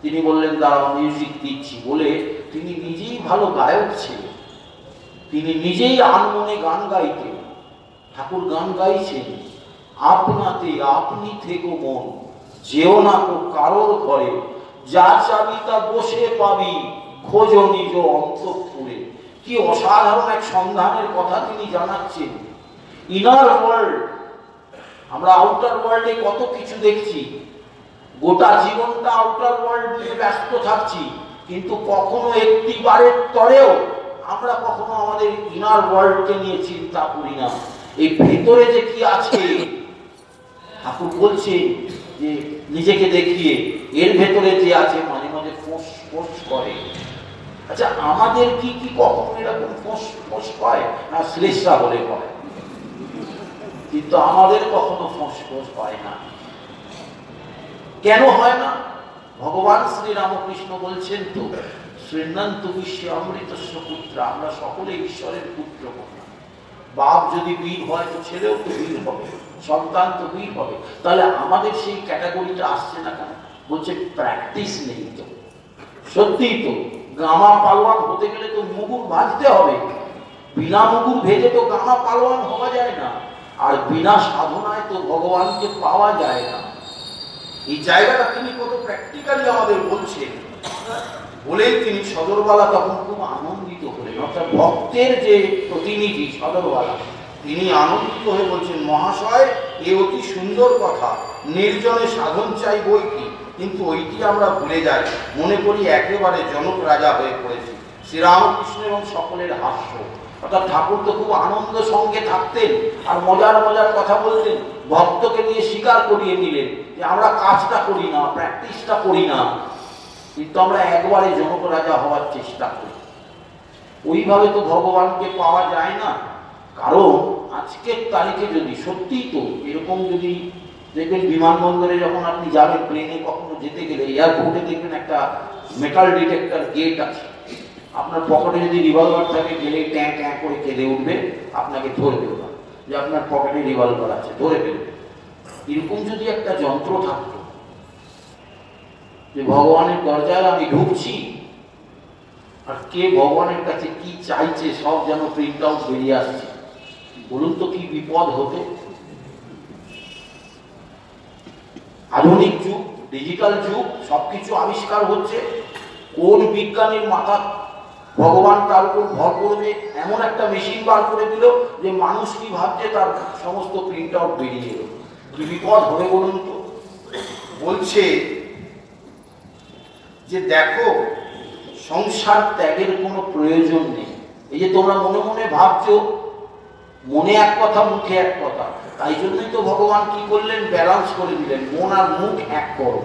তিনি বললেন দাঁড়াও মিউজিক দিচ্ছি বলে তিনি নিজেই ভালো গায়ক ছিলেন, তিনি নিজেই আনমনে গান গাইতেন। ঠাকুর গান গাইছেন, আপনাতে আপনি থেকো মন, যেও না তো কারোর ঘরে, যা চাবি তা বসে পাবি, খোঁজো নিজ অন্তঃপুরে। কি অসাধারণ এক সন্ধানের কথা তিনি জানাচ্ছেন। ইনার ওয়ার্ল্ড, আমরা আউটার ওয়ার্ল্ডে কত কিছু দেখছি, গোটা জীবনটা আউটার ওয়ার্ল্ড নিয়ে ব্যস্ত থাকছি, কিন্তু কখনো একটি বারের তরেও আমরা কখনো আমাদের ইনার ওয়ার্ল্ডকে নিয়ে চিন্তা করি না। এই ভেতরে যে কি আছে, ঠাকুর বলছে যে নিজেকে দেখিয়ে এর ভেতরে যে আছে মাঝে মাঝে ফোঁস ফোঁস করে। আচ্ছা, আমাদের কি কি কখনো এরকম ফোঁস হয় না? শ্লেষা বলে হয়, কিন্তু আমাদের কখনো ফোঁস হয় না। কেন হয় না? ভগবান শ্রীরামকৃষ্ণ বলছেন তো, শ্রীনন্ত বিশ্বে অমৃতস্য পুত্র, আমরা সকলে ঈশ্বরের পুত্র। বাপ যদি বীর হয় তো ছেলেও তো বীর হবে, সন্তান তো বীর হবে। তাহলে আমাদের সেই ক্যাটাগরিটা আসছে না কেন? বলছে প্র্যাকটিস নেই তো। সত্যিই তো, গামা পালোয়ান হতে গেলে তো মুগুর ভাজতে হবে, বিনা মুগুর ভেজে তো গামা পালোয়ান হওয়া যায় না, আর বিনা সাধনায় তো ভগবানকে পাওয়া যায় না। এই জায়গাটা তিনি কত প্র্যাকটিক্যালি আমাদের বলছেন, বলেই তিনি সদরবালা তখন খুব আনন্দিত হলেন। অর্থাৎ ভক্তের যে প্রতিনিধি সদরবালা, তিনি আনন্দিত হয়ে বলছেন, মহাশয় এ অতি সুন্দর কথা, নির্জনে সাধন চাই বই কি, কিন্তু ওইটি আমরা ভুলে যাই, মনে করি একেবারে জনক রাজা হয়ে পড়েছি। শ্রীরামকৃষ্ণ এবং সকলের হাস্য। অর্থাৎ ঠাকুর তো খুব আনন্দ সঙ্গে থাকতেন আর মজার মজার কথা বলতেন, ভক্তকে দিয়ে স্বীকার করিয়ে নিলেন যে আমরা কাজটা করি না, প্র্যাকটিসটা করি না, কিন্তু আমরা একবারে জনক রাজা হওয়ার চেষ্টা করি। ওইভাবে তো ভগবানকে পাওয়া যায় না। কারণ আজকের তারিখে যদি সত্যিই তো এরকম, যদি দেখবেন বিমানবন্দরে যখন আপনি যাবেন, প্লেনে কখনো যেতে গেলে এয়ারপোর্টে দেখবেন একটা মেটাল ডিটেক্টর গেট আছে, আপনার পকেটে যদি রিভলভার থাকে গেলে ট্যাঁ ট্যাঁ করে কেঁদে উঠবে, আপনাকে ধরবে না যে আপনার পকেটে রিভলভার আছে, ধরে ফেলবে। এরকম যদি একটা যন্ত্র থাকতো যে ভগবানের দরজায় আমি ঢুকছি আর কে ভগবানের কাছে কি চাইছে সব যেন প্রিন্ট আউট বেরিয়ে আসছে, বলুন তো কি বিপদ হতো। আধুনিক যুগ, ডিজিটাল যুগ, সবকিছু আবিষ্কার হচ্ছে, কোন বিজ্ঞানীর মাথা ভগবান তার উপর ভর করবে এমন একটা মেশিন বার করে দিল যে মানুষ কি ভাবছে তার সমস্ত প্রিন্ট আউট বেরিয়ে এলো। কি বিপদ হবে বলুন তো। বলছে যে দেখো, সংসার ত্যাগের কোনো প্রয়োজন নেই। এই যে তোমরা মনে মনে ভাবছো, মনে এক কথা মুখে এক কথা, তাই জন্যই তো ভগবান কি করলেন, ব্যালান্স করে দিলেন, মন আর মুখ এক করো।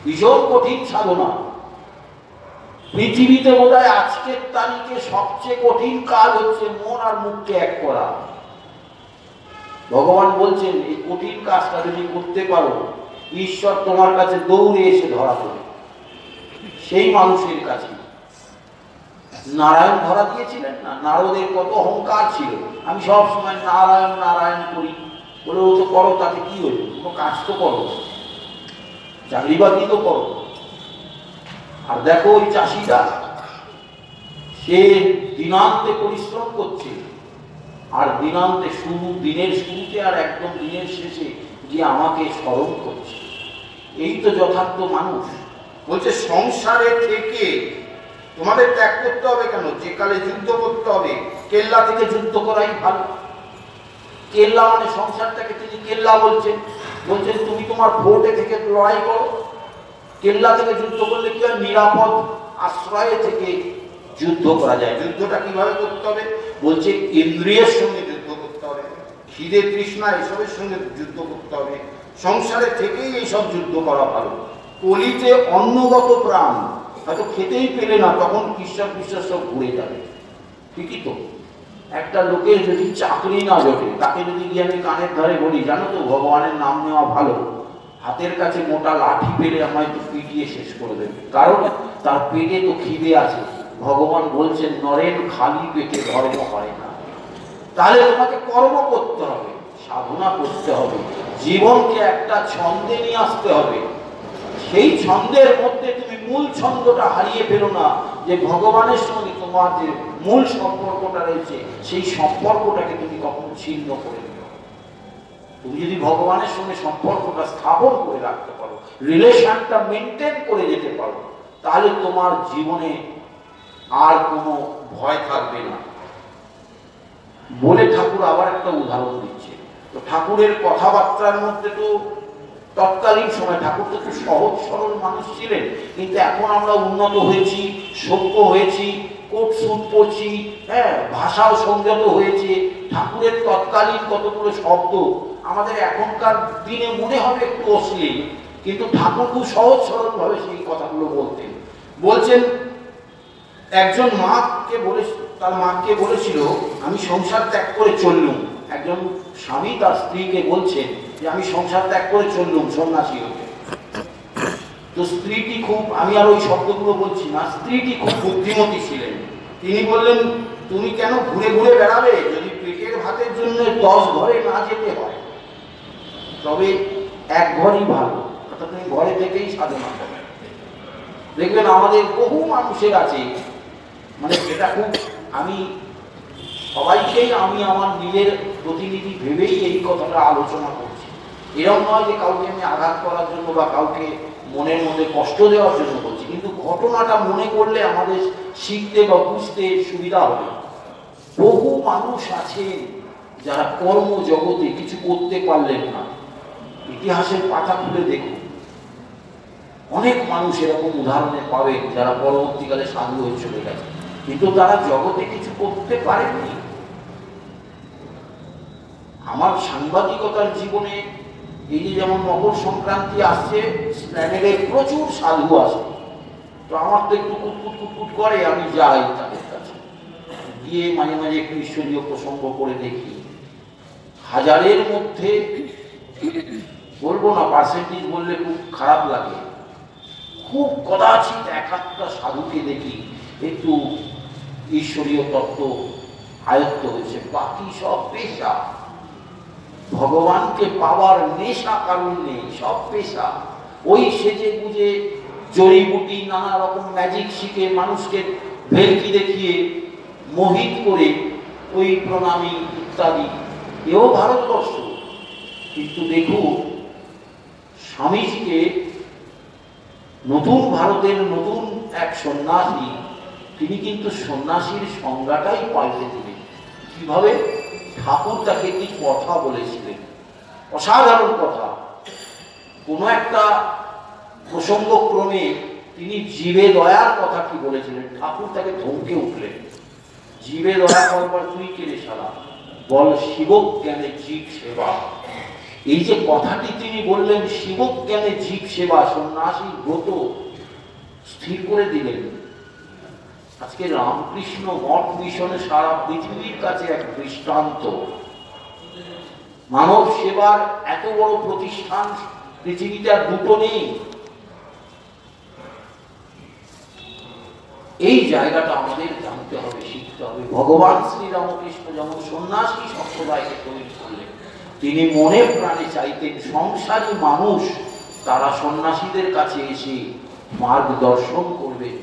ভীষণ কঠিন সাধনা। পৃথিবীতে বোধহয় আজকের তারিখে সবচেয়ে কঠিন কাজ হচ্ছে মন আর মুখকে এক করা। ভগবান বলছেন এই কঠিন কাজটা যদি করতে পারো, ঈশ্বর তোমার কাছে দৌড়ে এসে ধরা দেবে। সেই মানুষের কাছে নারায়ণ ধরা দিয়েছিলেন না, নারদের কত অহংকার ছিল, আমি সব সময় নারায়ণ নারায়ণ করি, বলে ও তো করো, তাতে কি হইল, কোনো কাজ তো করো, চাকরি বাকরি তো করো। আর দেখো ওই চাষিটা, সে দিনান্তে পরিশ্রম করছে, আর দিনান্তে দিনের শুরুতে আর একদম দিনের শেষে গিয়ে আমাকে স্মরণ করছে। এই তো যথার্থ মানুষ। বলছে সংসারে থেকে তোমাদের ত্যাগ করতে হবে কেন, যে কালে যুদ্ধ করতে হবে, কেল্লা থেকে যুদ্ধ করাই ভালো। কেল্লা মানে সংসারটাকে তিনি কেল্লা বলছেন, বলছেন তুমি তোমার ফোর্টে থেকে লড়াই করো। কেল্লা থেকে যুদ্ধ করলে কি হয়, নিরাপদ আশ্রয়ে থেকে যুদ্ধ করা যায়। যুদ্ধটা কিভাবে করতে হবে, বলছে ইন্দ্রিয়ের সঙ্গে যুদ্ধ করতে হবে, খিদে তৃষ্ণা এসবের সঙ্গে যুদ্ধ করতে হবে। সংসারে থেকেই এইসব যুদ্ধ করা ভালো। কলিতে অন্নগত প্রাণ, হয়তো খেতেই পেলে না, তখন বিশ্বাস বিশ্বাস সব ঘুরে যাবে। ঠিকই তো, একটা লোকের যদি চাকরি না জোটে, তাকে যদি গিয়ে আমি কানের ধারে বলি, জানো তো ভগবানের নাম নেওয়া ভালো, হাতের কাছে মোটা লাঠি পেলে আমায় তো পিটিয়ে শেষ করে দেবে, কারণ তার পেটে তো খিদে আছে। ভগবান বলছেন নরেন খালি পেটে ধর্ম হয় না। তাহলে তোমাকে কর্ম করতে হবে, সাধনা করতে হবে, জীবনকে একটা ছন্দে নিয়ে আসতে হবে। সেই ছন্দের মধ্যে তুমি মূল ছন্দটা হারিয়ে ফেলো না, যে ভগবানের সঙ্গে তোমার যে মূল সম্পর্কটা রয়েছে, সেই সম্পর্কটাকে তুমি কখনো ছিন্ন করে দিও। তুমি যদি ভগবানের সঙ্গে সম্পর্কটা স্থাপন করে রাখতে পারো, রিলেশনটা মেনটেন করে যেতে পারো, তাহলে তোমার জীবনে আর কোনো ভয় থাকবে না। বলে ঠাকুর আবার একটা উদাহরণ দিচ্ছে। তো ঠাকুরের কথাবার্তার মধ্যে তো তৎকালীন সময় ঠাকুর তো খুব সহজ সরল মানুষ ছিলেন, কিন্তু এখন আমরা উন্নত হয়েছি, সভ্য হয়েছি, কোট স্যুট পরছি, হ্যাঁ, ভাষাও সংযত হয়েছে। ঠাকুরের তৎকালীন কতগুলো শব্দ আমাদের এখনকার দিনে মনে হবে একটু অশ্লীল, কিন্তু ঠাকুর খুব সহজ সরল ভাবে সেই কথাগুলো বলতেন। বলছেন একজন মাকে বলে, তার মাকে বলেছিল আমি সংসার ত্যাগ করে চললুম। একজন স্বামী তার স্ত্রীকে বলছেন যে আমি সংসার ত্যাগ করে চললুম সন্ন্যাসী হতে। তো স্ত্রীটি খুব, আমি আর ওই শব্দগুলো বলছি না, স্ত্রীটি খুব বুদ্ধিমতী ছিলেন। তিনি বললেন তুমি কেন ঘুরে ঘুরে বেড়াবে, যদি পেটের ভাতের জন্য 10 ঘরে না যেতে হয় তবে এক ঘরই ভালো, অর্থাৎ তুমি ঘরে থেকেই সাধনা করবে। দেখবেন আমাদের বহু মানুষের আছে, মানে এটা খুব, আমি সবাইকেই আমি আমার নিজের প্রতিনিধি ভেবেই এই কথাটা আলোচনা করছি। এরকম নয় যে কাউকে আমি আঘাত করার জন্য বা কাউকে মনের মধ্যে কষ্ট দেওয়ার জন্য বলছি, কিন্তু ঘটনাটা মনে করলে আমাদের শিখতে বা বুঝতে সুবিধা হবে। বহু মানুষ আছে যারা কর্মজগতে কিছু করতে পারলেন না, ইতিহাসের পাতা খুলে দেখুন, অনেক মানুষ এরকম উদাহরণে পাবেন যারা পরবর্তীকালে সাধু হয়ে চলে গেছে, কিন্তু তারা জগতে কিছু করতে পারেননি। আমার সাংবাদিকতার জীবনে এই যে যেমন মকর সংক্রান্তি আসছে, স্প্ল্যানেডে প্রচুর সাধু আসে, তো আমার তো একটু কুটকুট করে, আমি যাই তাদের কাছে, গিয়ে মাঝে মাঝে একটু ঈশ্বরীয় প্রসঙ্গ করে দেখি। হাজারের মধ্যে, বলবো না পার্সেন্টেজ বললে খুব খারাপ লাগে, খুব কদাচিৎ এক একটা সাধুকে দেখি একটু ঈশ্বরীয় তত্ত্ব আয়ত্ত হয়েছে, বাকি সব পেশা, ভগবানকে পাওয়ার নেশা কারণ নেই, সব পেশা। ওই সেজে গুজে জড়িবুটি নানা রকম ম্যাজিক শিখে মানুষকে ভেলকি দেখিয়ে মোহিত করে ওই প্রণামী ইত্যাদি, এও ভারতবর্ষ। কিন্তু দেখুন স্বামীজিকে নতুন ভারতের নতুন এক সন্ন্যাসী, তিনি কিন্তু সন্ন্যাসীর সংজ্ঞাটাই পাল্টে দিলেন। কিভাবে? ঠাকুর তাকে কি কথা বলেছিলেন, অসাধারণ কথা। কোনো একটা প্রসঙ্গক্রমে তিনি জীবে দয়ার কথা কি বলেছিলেন, ঠাকুর তাকে ধমকে উঠলেন, জীবে দয়া করবার তুই কেড়ে সারা, বল শিবজ্ঞানে জীব সেবা। এই যে কথাটি তিনি বললেন, শিবজ্ঞানে জীব সেবা, সন্ন্যাসী ব্রত স্থির করে দিলেন। আজকে রামকৃষ্ণ মঠ মিশনে সারা পৃথিবীর কাছে এক দৃষ্টান্ত। মানব সেবার এত বড় প্রতিষ্ঠান পৃথিবীতে আর দুটো নেই। এই জায়গাটা আমাদের জানতে হবে, শিখতে হবে। ভগবান শ্রীরামকৃষ্ণ যেমন সন্ন্যাসী সম্প্রদায়কে তৈরি করলেন, তিনি মনে প্রাণে চাইতেন সংসারী মানুষ তারা সন্ন্যাসীদের কাছে এসে মার্গদর্শন করবেন,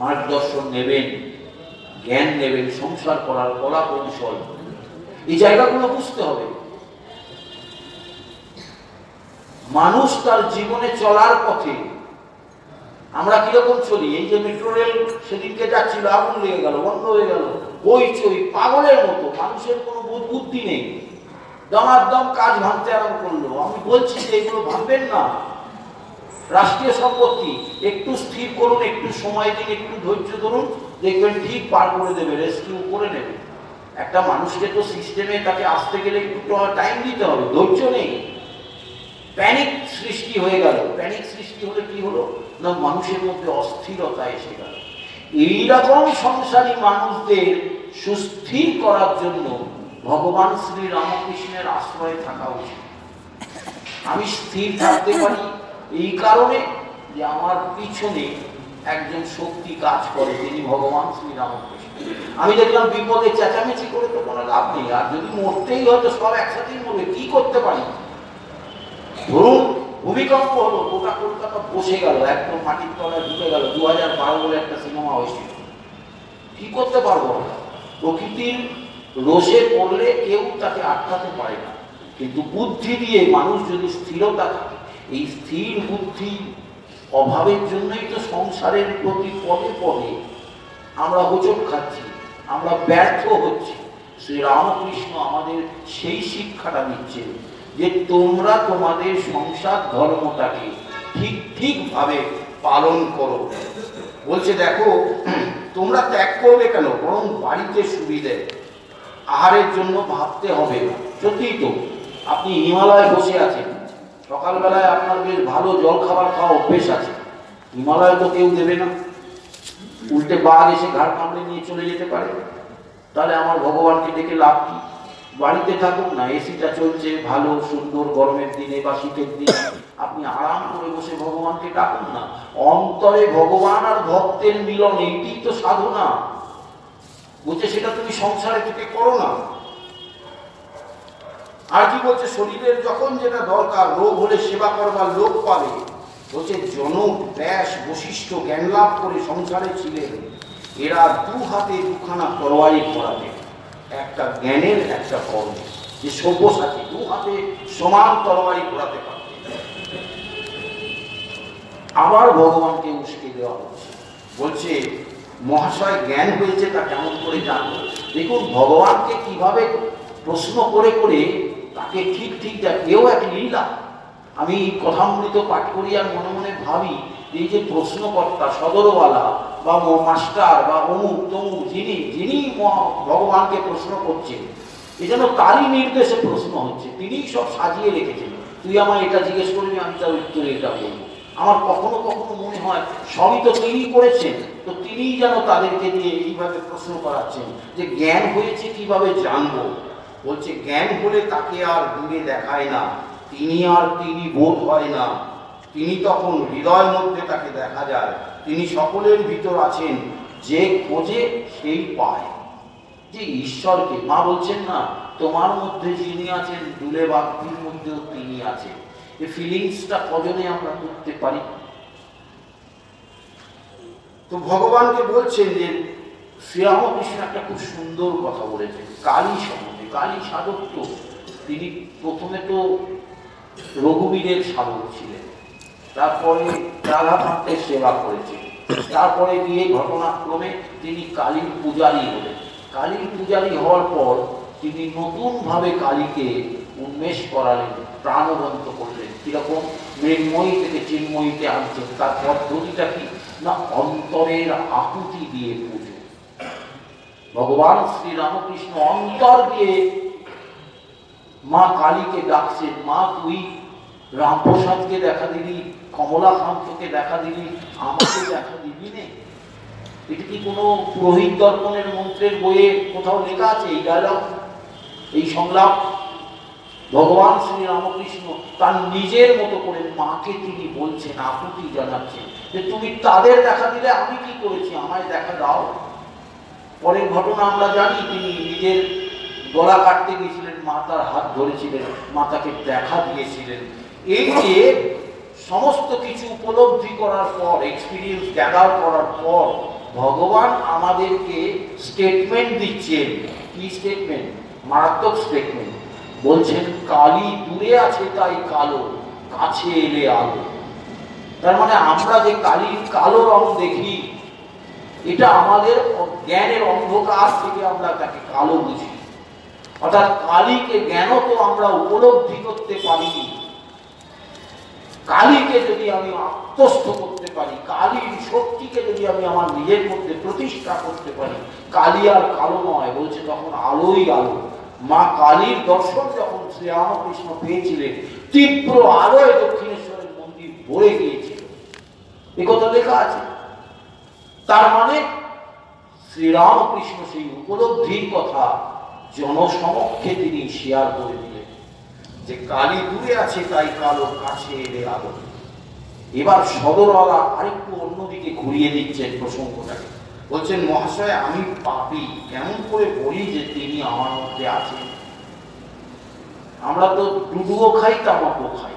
মার্গদর্শন নেবেন, জ্ঞান নেবেন, সংসার করার কলা কৌশল, এই জায়গাগুলো বুঝতে হবে। মানুষ তার জীবনে চলার পথে আমরা কিরকম চলি, এই যে মেট্রো রেল সেদিনকে যাচ্ছিল, আগুন লেগে গেল, বন্ধ হয়ে গেল, হইচই পাগলের মতো, মানুষের কোনো বোধ বুদ্ধি নেই, দমাদম কাজ ভাঙতে আরম্ভ করলো। আমি বলছি যে এগুলো ভাববেন না, রাষ্ট্রীয় সম্পত্তি, একটু স্থির করুন, একটু সময় দিন, একটু ধৈর্য ধরুন, দেখবেন ঠিক পার করে দেবে, রেস্কিউ করে নেবে। একটা মানুষকে তো সিস্টেমে তাকে আসতে গেলে একটু টাইম দিতে হবে, ধৈর্য নেই। প্যানিক সৃষ্টি হয়ে গেল, প্যানিক সৃষ্টি হলে কি হলো না, মানুষের মধ্যে অস্থিরতা এসে গেল। এইরকম সংসারী মানুষদের সুস্থির করার জন্য ভগবান শ্রী রামকৃষ্ণের আশ্রয়ে থাকা উচিত। আমি স্থির থাকতে পারি এই কারণে যে আমার পিছনে একজন শক্তি কাজ করে, তিনি ভগবান শ্রী রামকৃষ্ণ। আমি দেখলাম বিপদে চেঁচামেচি করে তো কোনো লাভ নেই, আর যদি মরতেই হয়তো সব একসাথেই মরবে, কি করতে পারি? ধরুন ভূমিকম্প হলো, গোটা কলকাতা বসে গেল, একদম মাটির তলায় ঢুকে গেল, 2012 বলে একটা সিনেমা হয়েছিল, কি করতে পারবো? প্রকৃতির রোষে পড়লে কেউ তাকে আটকাতে পারে না, কিন্তু বুদ্ধি দিয়ে মানুষ যদি স্থিরতা থাকে, এই স্থির বুদ্ধি অভাবের জন্যই তো সংসারের প্রতি পদে পদে আমরা হোঁচট খাচ্ছি, আমরা ব্যর্থ হচ্ছি। শ্রী রামকৃষ্ণ আমাদের সেই শিক্ষাটা দিচ্ছে যে তোমরা তোমাদের সংসার ধর্মটাকে ঠিকভাবে পালন করো। বলছে দেখো, তোমরা ত্যাগ করবে কেন, বরং বাড়িতে সুবিধে, আহারের জন্য ভাবতে হবে। সত্যিই তো, আপনি হিমালয়ে বসে আছেন, সকালবেলায় আপনার বেশ ভালো জল খাবার খাওয়া অভ্যেস আছে, হিমালয় তো কেউ দেবে না, উল্টে বাঘ এসে ঘাড় কামড়ে নিয়ে চলে যেতে পারে। তাহলে আমার ভগবানকে ডেকে লাভ কি? বাড়িতে থাকুক না, এসিটা চলছে ভালো সুন্দর, গরমের দিনে বা শীতের দিনে আপনি আরাম করে বসে ভগবানকে ডাকুন না। অন্তরে ভগবান আর ভক্তের মিলন, এইটি তো সাধনা। বলছে সেটা তুমি সংসারে থেকে করো না। আর কি বলছে, শরীরের যখন যেটা দরকার, রোগ হলে সেবা করবার লোক পাবে। বলছে জনক, ব্যাস, বশিষ্ঠ জ্ঞান লাভ করে সংসারে ছিলেন, এরা দু হাতে দুখানা তরবারি করাতেন, একটা জ্ঞানের একটা কর্মের। যে সব্যসাচী দু হাতে সমান তরবারি করাতে পারতেন। আবার ভগবানকে উস্কে দেওয়া হচ্ছে, বলছে মহাশয় জ্ঞান হয়েছে তা কেমন করে জানবো? দেখুন ভগবানকে কিভাবে প্রশ্ন করে করে তাকে ঠিক ঠিক যা, কেউ এক লীলা। আমি কথামৃত পাঠ করি আর মনে মনে ভাবি, এই যে প্রশ্নকর্তা সদরওয়ালা বা মাস্টার বা অমুক তমুক, যিনি যিনি ভগবানকে প্রশ্ন করছেন, এ যেন তারই নির্দেশে প্রশ্ন হচ্ছে, তিনিই সব সাজিয়ে রেখেছেন। তুই আমায় এটা জিজ্ঞেস করবি, আমি তার উত্তরে এটা বলবো। আমার কখনো কখনো মনে হয় সবই তো তিনি করেছেন, তো তিনিই যেন তাদেরকে দিয়ে এইভাবে প্রশ্ন করাচ্ছেন যে জ্ঞান হয়েছে কিভাবে জানবো। বলছে জ্ঞান হলে তাকে আর দূরে দেখায় না, তিনি বোধ হয় না, তিনি তখন হৃদয়ের মধ্যে তাকে দেখা যায়। তিনি সকলের ভিতর আছেন, যে খোঁজে সেই পায়। যে ঈশ্বরকে, মা বলছেন না তোমার মধ্যে যিনি আছেন, দুলে বাক্তির মধ্যেও তিনি আছেন। এই ফিলিংসটা কজনে আমরা করতে পারি? তো ভগবানকে বলছেন যে শ্রীরামকৃষ্ণ একটা খুব সুন্দর কথা বলেছেন কালী সম্বন্ধে। কালী সাধক তো, তিনি প্রথমে তো রঘুবীরের সাধক ছিলেন, তারপরে রাধাকান্তের সেবা করেছেন, তারপরে গিয়ে ঘটনাক্রমে তিনি কালীর পূজারী হলেন। কালীর পূজারী হওয়ার পর তিনি নতুনভাবে কালীকে উন্মেষ করালেন, প্রাণবন্ত করলেন। কিরকম? মৃন্ময়ী থেকে চিন্ময়ীতে আনছেন। তার পদ্ধতিটা কি না, অন্তরের আকুতি দিয়ে পুজো। ভগবান শ্রীরামকৃষ্ণ অন্তর দিয়ে মা কালীকে ডাকছেন, মা তুই রামপ্রসাদকে দেখা দিলি, কমলাকান্তকে দেখা দিলি, আমাকে দেখা দিবি নে? এটা কি কোনো পুরোহিত দর্পণের মন্ত্রের বইয়ে কোথাও লেখা আছে এই ডায়লগ, এই সংলাপ? ভগবান শ্রীরামকৃষ্ণ তার নিজের মতো করে মাকে তিনি বলছেন, আকুতি জানাচ্ছেন যে তুমি তাদের দেখা দিলে আমি কি করেছি, আমায় দেখা দাও। পরের ঘটনা আমরা জানি, তিনি নিজের গলা কাটতে গিয়েছিলেন, মা তার হাত ধরেছিলেন, মা তাকে দেখা দিয়েছিলেন। এই যে সমস্ত কিছু উপলব্ধি করার পর, এক্সপিরিয়েন্স গ্যাদার করার পর ভগবান আমাদেরকে স্টেটমেন্ট দিচ্ছেন। কি স্টেটমেন্ট? মারাত্মক স্টেটমেন্ট। বলছেন কালী দূরে আছে তাই কালো, কাছে এলে আলো। তার মানে আমরা যে কালীর কালো রং দেখি, এটা আমাদের জ্ঞানের অন্ধকার থেকে আমরা তাকে কালো বুঝি। অর্থাৎ কালীকে জ্ঞান তো আমরা উপলব্ধি করতে পারিনি। কালীকে যদি আমি আত্মস্থ করতে পারি, কালীর শক্তিকে যদি আমি আমার নিজের মধ্যে প্রতিষ্ঠা করতে পারি, কালী আর কালো নয়, বলছে তখন আলোই আলো। মা কালীর দর্শন যখন শ্রীরামকৃষ্ণ পেয়েছিলেন, তীব্র আলোয় দক্ষিণেশ্বরের মন্দির ভরে গিয়েছিল, এ কথা লেখা আছে। তার মানে শ্রীরামকৃষ্ণ সেই উপলব্ধির কথা জনসমক্ষে তিনি শেয়ার করে দিলেন যে কালী দূরে আছে তাই কালো, কাছে এলে আলো। এবার সদরওয়ালা আরেকটু অন্যদিকে ঘুরিয়ে দিচ্ছেন প্রসঙ্গটাকে, বলছেন মহাশয় আমি পাপী, কেমন করে বলি যে তিনি আমার মধ্যে আছেন? আমরা তো দুধও খাই, তামাকও খাই,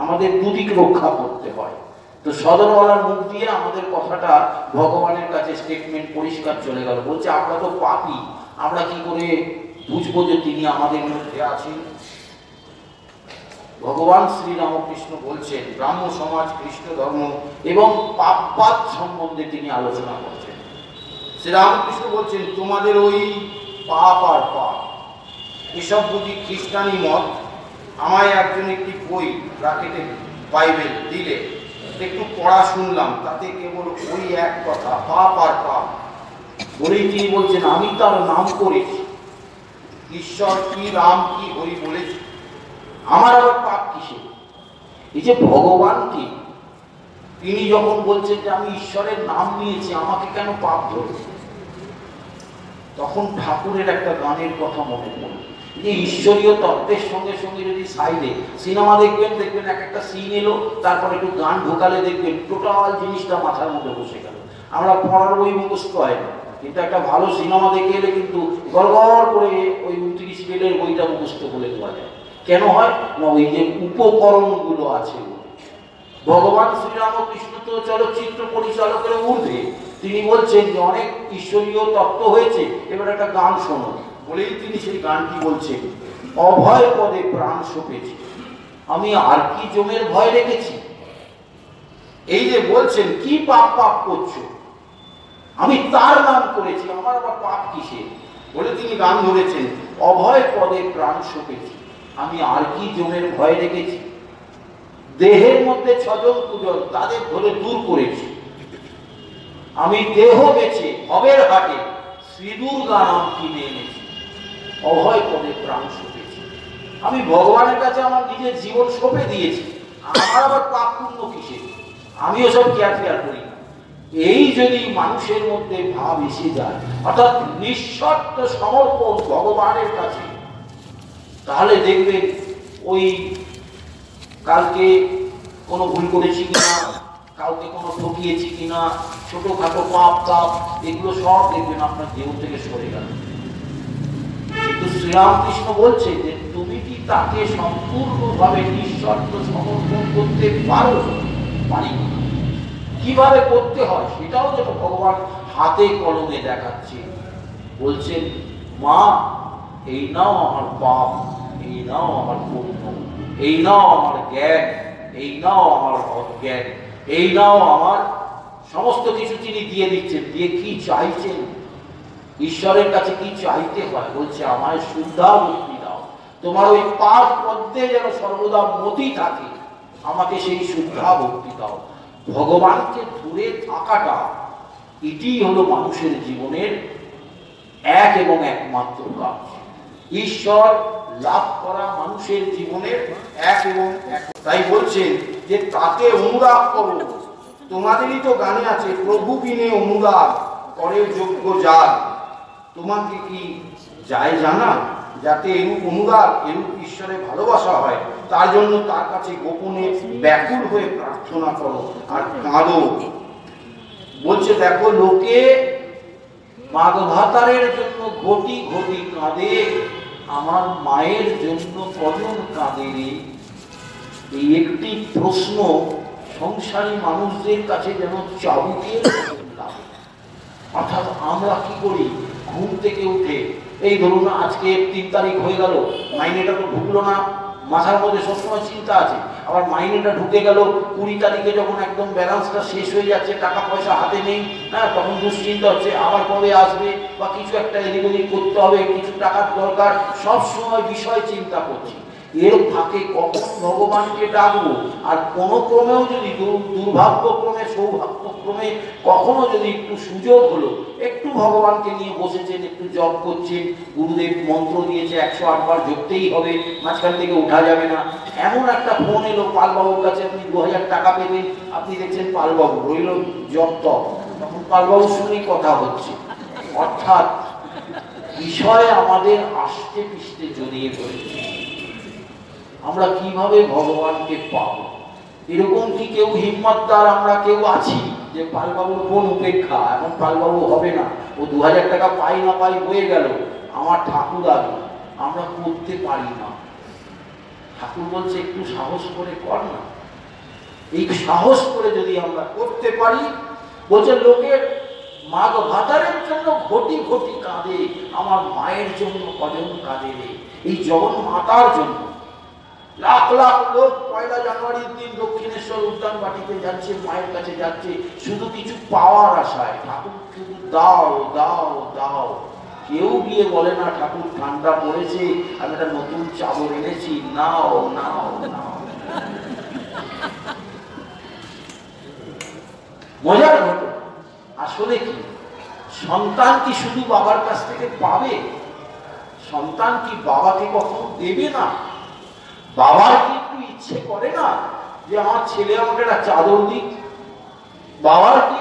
আমাদের দুদিক রক্ষা করতে হয়। তো সদরওয়ালার মুখ দিয়ে আমাদের কথাটা ভগবানের কাছে স্টেটমেন্ট পরিষ্কার চলে গেল। বলছে আমরা তো পাপী, আমরা কি করে বুঝবো যে তিনি আমাদের মধ্যে আছেন? ভগবান শ্রীরামকৃষ্ণ বলছেন ব্রাহ্ম সমাজ, খ্রিস্ট ধর্ম এবং পাপবাদ সম্বন্ধে তিনি আলোচনা করছেন। শ্রীরামকৃষ্ণ বলছেন তোমাদের ওই পাপ আর পাপ, এসব বুঝি খ্রিস্টানি মত। আমায় একজন একটি বই ব্র্যাকেটে বাইবেল দিলে, একটু পড়া শুনলাম, তাতে কেবল ওই এক কথা, পাপ আর পাপ বলেই তিনি বলছেন আমি তার নাম করেছি, ঈশ্বর কি, রাম কি, হরি বলেছি, আমার আবার পাপ কিসে? এই যে ভগবানকে তিনি যখন বলছেন যে আমি ঈশ্বরের নাম নিয়েছি, আমাকে কেন পাপ ধরছে, তখন ঠাকুরের একটা গানের কথা মনে পড়ে যে ঈশ্বরীয় তত্ত্বের সঙ্গে সঙ্গে যদি সাইডে সিনেমা দেখবেন, দেখবেন এক একটা সিন এলো, তারপর একটু গান ঢোকালে দেখবেন টোটাল জিনিসটা মাথার মধ্যে বসে গেল। আমরা পড়ার বই মুখস্থ হয় না, কিন্তু একটা ভালো সিনেমা দেখে এলে কিন্তু গড়গড় করে ওই 29 রেলের বইটা মুখস্থ করে দেওয়া যায়। কেন হয় না, ওই যে উপকরণগুলো আছে। ভগবান শ্রীরামকৃষ্ণ তো চলচ্চিত্র পরিচালকের ঊর্ধ্বে, তিনি বলছেন যে অনেক ঈশ্বরীয় তত্ত্ব হয়েছে, এবার একটা গান শোনো বলেই তিনি সেই গানটি বলছেন, অভয় পদে প্রাণ সপেছি, আমি আর কি জমের ভয় রেখেছি। এই যে বলছেন কি পাপ পাপ করছো, আমি তার নাম করেছি, আমার আবার পাপ কিসে বলে তিনি গান ধরেছেন, অভয় পদে প্রাণ সপেছি, আমি আর কি জমের ভয় রেখেছি। দেহের মধ্যে 6 জন 2 জন, তাদের ধরে দূর করেছি, আমি দেহ বেছে হবের হাটে শ্রী দুর্গা নাম কিনে এনেছি, অভয় পদে প্রাণ সপেছি। আমি ভগবানের কাছে আমার নিজের জীবন সঁপে দিয়েছি, আমার আবার পাপ পুণ্য কিসে, আমি ওসব কেয়ার করি না। এই যদি মানুষের মধ্যে ভাব এসে যায়, অর্থাৎ নিঃশর্ত সমর্পণ ভগবানের কাছে, তাহলে দেখবেন ওই কালকে কোনো ভুল করেছি কিনা, কাউকে কোনো ঠকিয়েছি কিনা, ছোটখাটো পাপ তাপ, এগুলো সব দেখবেন আপনার দেহ থেকে সরে গেল। কিন্তু শ্রীরামকৃষ্ণ বলছে যে তুমি কি তাকে সম্পূর্ণভাবে নিঃশর্ত সমর্পণ করতে পারো? পারি না। কিভাবে করতে হয় সেটাও যেন ভগবান হাতে কলমে দেখাচ্ছে। বলছেন, মা এই নাও আমার পাপ, এই নাও আমার পুণ্য, এই নাও আমার জ্ঞান, এই নাও আমার অজ্ঞান, এই নাও আমার সমস্ত কিছু তিনি দিয়ে দিচ্ছেন। দিয়ে কি চাইছেন, ঈশ্বরের কাছে কি চাইতে হয়, বলছে আমায় শুদ্ধা ভক্তি দাও, তোমার ওই পাপ পদ্মে যেন সর্বদা মতি থাকে, আমাকে সেই শুদ্ধা ভক্তি দাও। ভগবানকে দূরে থাকাটা এটি হলো মানুষের জীবনের এক এবং একমাত্র কাজ। ঈশ্বর লাভ করা মানুষের জীবনের এক এবং এক। তাই বলছেন যে তাকে অনুরাগ করো, তোমাদেরই তো গানে আছে, প্রভু বিনে অনুরাগ করে যোগ্য যার। তোমাকে কি যায় জানা, যাতে এরূপ অনুরাগ, এরূপ ঈশ্বরের ভালোবাসা হয়, তার জন্য তার কাছে গোপনে ব্যাকুল হয়ে প্রার্থনা করো আর কাঁদো। বলছে দেখো, লোকে মাঘ ভাতারের জন্য ঘটি ঘটি কাঁদে, আমার মায়ের জন্য কজন কাঁদে রে। এই একটি প্রশ্ন সংসারী মানুষদের কাছে যেন চাবুকের লাগে। অর্থাৎ আমরা কি করি, ঘুম থেকে উঠে এই ধরুন আজকে 3 তারিখ হয়ে গেল, মাইনেটা তো ঢুকলো না, মাথার মধ্যে সবসময় চিন্তা আছে, আবার মাইনেটা ঢুকে গেল 20 তারিখে, যখন একদম ব্যালেন্সটা শেষ হয়ে যাচ্ছে, টাকা পয়সা হাতে নেই, হ্যাঁ, তখন দুশ্চিন্তা হচ্ছে আবার কবে আসবে, বা কিছু একটা এদিক ওদিক করতে হবে, কিছু টাকার দরকার, সব সময় বিষয় চিন্তা করছি। এর ফাঁকে কখন ভগবানকে ডাকবো, আর কোনো ক্রমেও যদি দুর্ভাগ্যক্রমে সৌভাগ্যক্রমে কখনো যদি একটু সুযোগ হলো, একটু ভগবানকে নিয়ে বসেছেন, একটু জপ করছেন, গুরুদেব মন্ত্র দিয়েছে 108 বার জপতেই হবে, মাঝখান থেকে উঠা যাবে না, এমন একটা ফোন এলো পালবাবুর কাছে, আপনি 2000 টাকা পেবেন, আপনি দেখছেন পালবাবু রইল জপ তপ, তখন পালবাবুর সঙ্গেই কথা হচ্ছে। অর্থাৎ বিষয় আমাদের আষ্টে পিষ্টে জড়িয়ে পড়েছে। আমরা কিভাবে ভগবানকে পাবো, এরকম কি কেউ হিম্মতদার আমরা কেউ আছি যে পালবাবুর কোন উপেক্ষা, এখন পালবাবু হবে না, ও 2000 টাকা পাই না পাই হয়ে গেল, আমার ঠাকুর আগে, আমরা করতে পারি না। ঠাকুর বলছে একটু সাহস করে কর না। এই সাহস করে যদি আমরা করতে পারি, বলছে লোকের মাঘ ভাতারের জন্য ঘটি ঘটি কাঁদে, আমার মায়ের জন্য কজন কাঁদে রে। এই জগন মাতার জন্য লাখ লাখ লোক 1 জানুয়ারির দিন দক্ষিণেশ্বর উদ্যান বাটিতে যাচ্ছে, মায়ের কাছে যাচ্ছে শুধু কিছু পাওয়ার আশায়। ঠাকুর শুধু দাও দাও দাও, কেউ গিয়ে বলে না ঠাকুর ঠান্ডা পড়েছে, আমি একটা নতুন চাদর এনেছি, নাও নাও নাও। মজার ঘটনা, আসলে কি সন্তান কি শুধু বাবার কাছ থেকে পাবে? সন্তান কি বাবাকে কখনো দেবে না? বাবার কি একটু ইচ্ছে করে না যে আমার ছেলে আমাকে একটা চাদর দিক, বাবার কি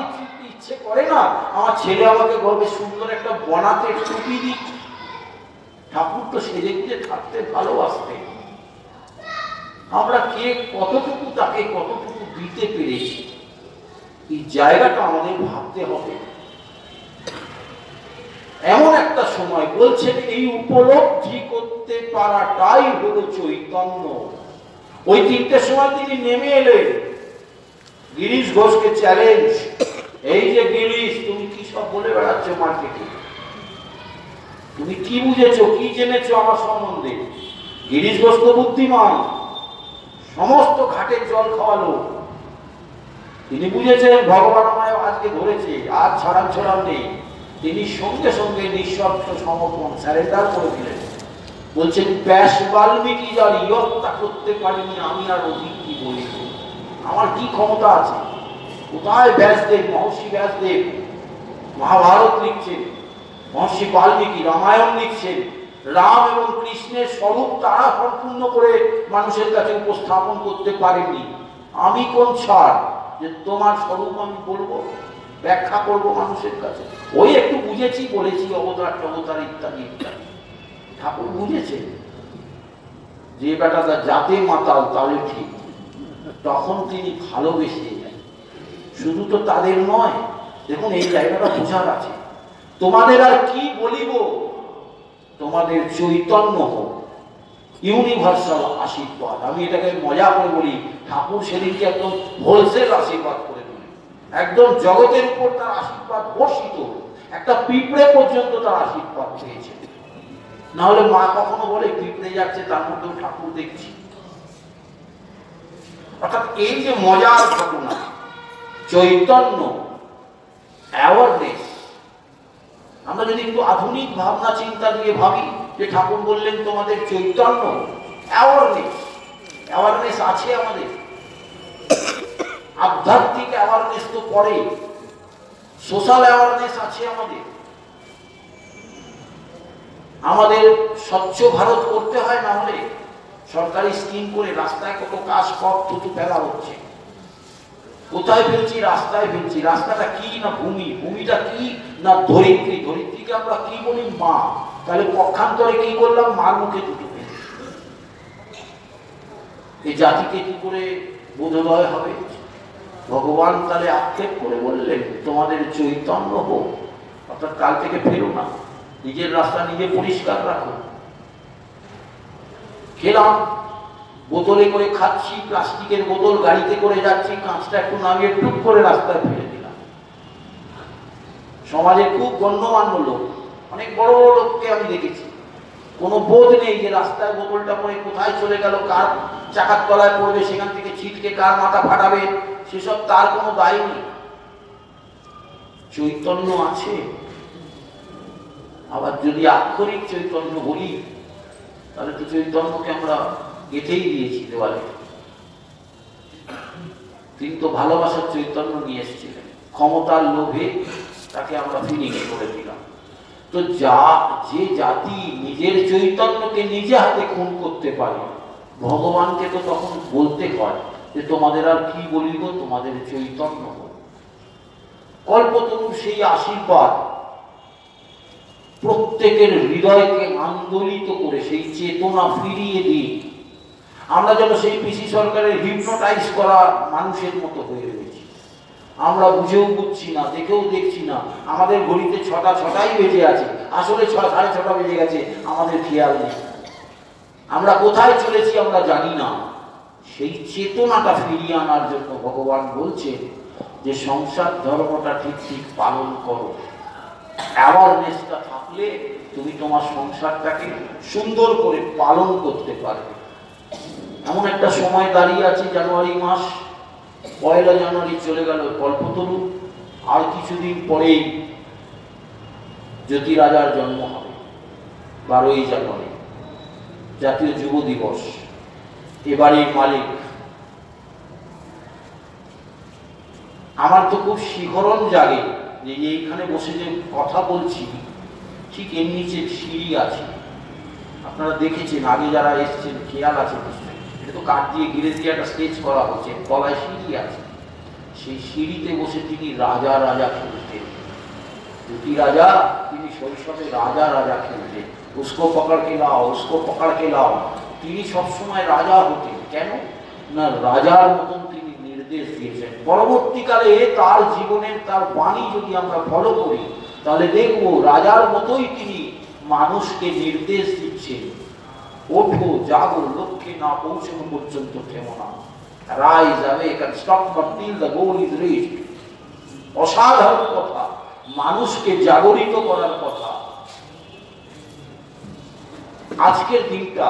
ইচ্ছে করে না আমার ছেলে আমাকে গর্বে সুন্দর একটা বনাতে টুপি দিক? ঠাকুর তো সেজে গুজে থাকতে ভালোবাসতে। আমরা কে কতটুকু তাকে কতটুকু দিতে পেরেছি, এই জায়গাটা আমাদের ভাবতে হবে। এমন একটা সময় বলছেন এই উপলব্ধি করতে পারাটাই হলো চৈতন্য। ওই 3টের সময় তিনি নেমে এলেন, গিরিশ ঘোষকে চ্যালেঞ্জ, এই যে গিরিশ তুমি কি সব বলে বেড়াচ্ছ মার্কেটে, তুমি কি বুঝেছো কি জেনেছো আমার সম্বন্ধে? গিরিশ ঘোষ তো বুদ্ধিমান, সমস্ত ঘাটের জল খাওয়ালো, তিনি বুঝেছেন ভগবান আমায় আজকে ধরেছে, আর ছাড়ান ছড়ান নেই। তিনি সঙ্গে সঙ্গে নিঃশর্ত সমর্পণ স্যারেন্ডার করে দিলেন। বলছেন ব্যাস বাল্মীকি যার ইয়ত্তা করতে পারিনি, আমি আর অধিক কি বলি, আমার কি ক্ষমতা আছে? কোথায় ব্যাসদেব, মহর্ষি ব্যাসদেব মহাভারত লিখছেন, মহর্ষি বাল্মীকি রামায়ণ লিখছেন, রাম এবং কৃষ্ণের স্বরূপ তারা সম্পূর্ণ করে মানুষের কাছে উপস্থাপন করতে পারেননি। আমি কোন ছাড় যে তোমার স্বরূপ আমি বলবো, ব্যাখ্যা করব মানুষের কাছে? ওই একটু বুঝেছি বলেছি, অবতার টবতার ইত্যাদি ইত্যাদি। ঠাকুর বুঝেছেন যে বেটাটা যাতে মাতাল তাহলে ঠিক, তখন তিনি ভালোবেসে যান। শুধু তো তাদের নয়, দেখুন এই জায়গাটা বোঝার আছে। তোমাদের আর কি বলিব, তোমাদের চৈতন্য হোক, ইউনিভার্সাল আশীর্বাদ। আমি এটাকে মজা করে বলি, ঠাকুর সেদিনকে একদম হোলসেল আশীর্বাদ করে দিলেন, একদম জগতের উপর তার আশীর্বাদ বর্ষিত, একটা পিঁপড়ে পর্যন্ত তার আশীর্বাদ পেয়েছে। না হলে মা কখনো বলে পিঁপড়ে যাচ্ছে তার মধ্যেও ঠাকুর দেখছি। অর্থাৎ এই যে মজার ঘটনা, চৈতন্য, অ্যাওয়ারনেস। আমরা যদি একটু আধুনিক ভাবনা চিন্তা দিয়ে ভাবি যে ঠাকুর বললেন তোমাদের চৈতন্য, অ্যাওয়ারনেস, অ্যাওয়ারনেস আছে আমাদের। আধ্যাত্মিক অ্যাওয়ারনেস তো পরে, সোশ্যাল অ্যাওয়ারনেস আছে আমাদের। আমাদের স্বচ্ছ ভারত করতে হয়, না হলে সরকারি স্কিম করে রাস্তায় কত কাজ কর থুতু ফেলা হচ্ছে। কোথায় ফেলছি? রাস্তায় ফেলছি। রাস্তাটা কি না ভূমি, ভূমিটা কি না ধরিত্রী, ধরিত্রীকে আমরা কি বলি? মা। তাহলে পক্ষান্তরে কি করলাম? মার মুখে থুতু ফেলছি। এই জাতিকে কি করে বোধোদয় হবে? ভগবান তাহলে আক্ষেপ করে বললেন তোমাদের চৈতন্য হোক, অর্থাৎ কাল থেকে ফেরো না, নিজের রাস্তা নিজে পরিষ্কার রাখো। খেলাম, বোতলে করে খাচ্ছি, প্লাস্টিকের বোতল গাড়িতে করে যাচ্ছি, কাঁচটা একটু নামিয়ে টুক করে রাস্তায় ফেলে দিলাম। সমাজের খুব গণ্যমান্য লোক, অনেক বড় বড় লোককে আমি দেখেছি, কোনো বোধ নেই যে রাস্তায় বোতলটা পরে কোথায় চলে গেল, কার চাকার তলায় পড়বে, সেখান থেকে ছিটকে কার মাথা ফাটাবে, সেসব তার কোনো দায় নেই। চৈতন্য আছে। আবার যদি আক্ষরিক চৈতন্য বলি, তাহলে তো চৈতন্যকে আমরা গেঁথেই দিয়েছি দেওয়ালে। তিনি তো ভালোবাসার চৈতন্য নিয়ে এসেছিলেন, ক্ষমতার লোভে তাকে আমরা ফিনিশ করে দিলাম। তো যে জাতি নিজের চৈতন্যকে নিজে হাতে খুন করতে পারে, ভগবানকে তো তখন বলতে হয় যে তোমাদের আর কি বলিব, তোমাদের চৈতন্য। কল্পতরু সেই আশীর্বাদ প্রত্যেকের হৃদয়কে আন্দোলিত করে সেই চেতনা ফিরিয়ে দিয়ে আমরা যেন সেই পিসি সরকারের হিপনোটাইজ করা মানুষের মতো হয়ে রয়েছি। আমরা বুঝেও বুঝছি না, দেখেও দেখছি না, আমাদের ঘড়িতে 6টাই বেজে আছে, আসলে 6:30 বেজে গেছে, আমাদের খেয়াল নেই। আমরা কোথায় চলেছি আমরা জানি না। সেই চেতনাটা ফিরিয়ে আনার জন্য ভগবান বলছেন যে সংসার ধর্মটা ঠিক ঠিক পালন করো। অ্যাওয়ারনেসটা থাকলে তুমি তোমার সংসারটাকে সুন্দর করে পালন করতে পারবে। এমন একটা সময় দাঁড়িয়ে আছে, জানুয়ারি মাস, 1 জানুয়ারি চলে গেল কল্পতরু, আর কিছুদিন পরেই জ্যোতি রাজার জন্ম হবে, 12ই জানুয়ারি, জাতীয় যুব দিবস। এবারের মালিক আমার তো খুব শিহরণ জাগে যে এইখানে বসে যে কথা বলছি, ঠিক এর নিচে সিঁড়ি আছে। আপনারা দেখেছেন, আগে যারা এসেছেন খেয়াল আছে নিশ্চয়ই, এটা তো কাঠ দিয়ে ঘিরে দিয়ে একটা স্টেজ করা হচ্ছে, তলায় সিঁড়ি আছে। সেই সিঁড়িতে বসে তিনি রাজা রাজা খেলতেন। দুটি রাজা, তিনি শৈশবে রাজা রাজা খেলতেন। উসকো পকড় কে লাও, উসকো পকড় কে লাও। তিনি সবসময় রাজা হতেন। কেন না, রাজার মতন তিনি নির্দেশ দিয়েছেন। পরবর্তীকালে তার জীবনের তার বাণী যদি আমরা ফলো করি তাহলে দেখবো রাজার মতোই তিনি মানুষকে নির্দেশ দিচ্ছেন, ওঠো জাগো, লক্ষ্যে না পৌঁছানো পর্যন্ত থেমো না। Rise awake and stop not till the goal is reached. অসাধারণ কথা, মানুষকে জাগরিত করার কথা। আজকের দিনটা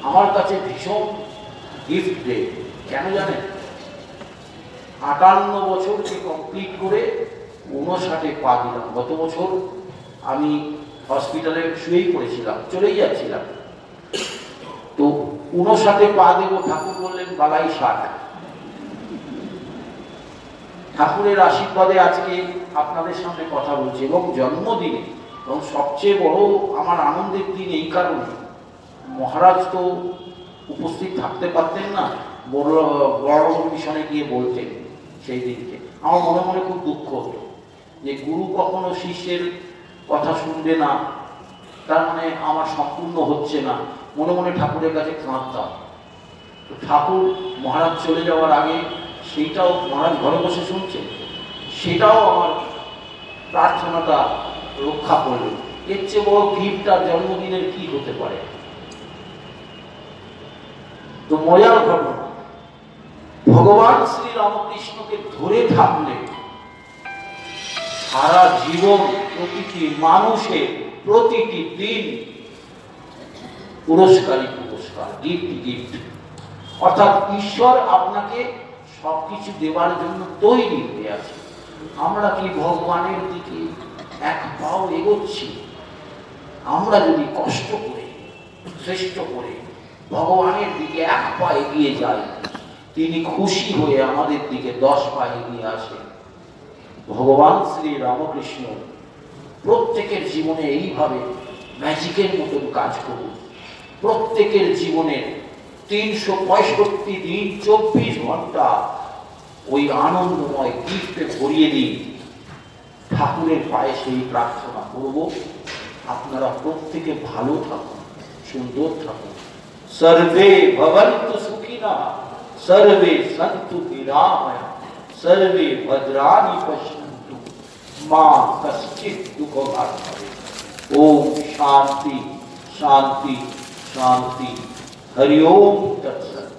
আমার কাছে ভীষণ গিফট ডে। কেন জানেন? 58 বছরকে কমপ্লিট করে 59-এ পা দিলাম। গত বছর আমি হসপিটালে শুয়েই পড়েছিলাম, চলেই যাচ্ছিলাম। তো 59-এ পা দেব, ঠাকুর বললেন বালাই 60। ঠাকুরের আশীর্বাদে আজকে আপনাদের সামনে কথা বলছি এবং জন্মদিনে। এবং সবচেয়ে বড় আমার আনন্দের দিন এই কারণে, মহারাজ তো উপস্থিত থাকতে পারতেন না, বড় মিশনে গিয়ে বলতেন সেই দিনকে। আমার মনে মনে খুব দুঃখ হতো যে গুরু কখনো শিষ্যের কথা শুনবে না, তার মানে আমার সম্পূর্ণ হচ্ছে না। মনে মনে ঠাকুরের কাছে কাঁদতাম। তো ঠাকুর মহারাজ চলে যাওয়ার আগে সেইটাও, মহারাজ ঘরে বসে শুনছে, সেটাও আমার প্রার্থনাটা রক্ষা করলেন। এর চেয়ে বড় গিফট আর জন্মদিনের কি হতে পারে? তো মজার ঘটনা, ভগবান শ্রী রামকৃষ্ণকে ধরে থাকলে সারা জীবন প্রতিটি মানুষের প্রতিটি দিন পুরস্কারই পুরস্কার, গিফট গিফট। অর্থাৎ ঈশ্বর আপনাকে সবকিছু দেওয়ার জন্য তৈরি হয়ে আছে। আমরা কি ভগবানের দিকে এক পাও এগোচ্ছি? আমরা যদি কষ্ট করে, শ্রেষ্ঠ করে ভগবানের দিকে এক পা এগিয়ে যাই, তিনি খুশি হয়ে আমাদের দিকে 10 পা এগিয়ে আসেন। ভগবান শ্রী রামকৃষ্ণ প্রত্যেকের জীবনে এইভাবে ম্যাজিকের মতন কাজ করুন। প্রত্যেকের জীবনে 365 দিন 24 ঘন্টা ওই আনন্দময় গিফটে ভরিয়ে দিন। ঠাকুরের পায়ে সেই প্রার্থনা করব, আপনারা প্রত্যেকে ভালো থাকুন, সুন্দর থাকুন। সর্বে ভবন্তু সুখিনঃ, সর্বে সন্তু নিরাময়া, সর্বে ভদ্রাণি পশ্যন্তু, মা কশ্চিৎ দুঃখভাগ্ ভবেৎ। ওম শান্তি শান্তি শান্তি। हरि ओम तत्सत्।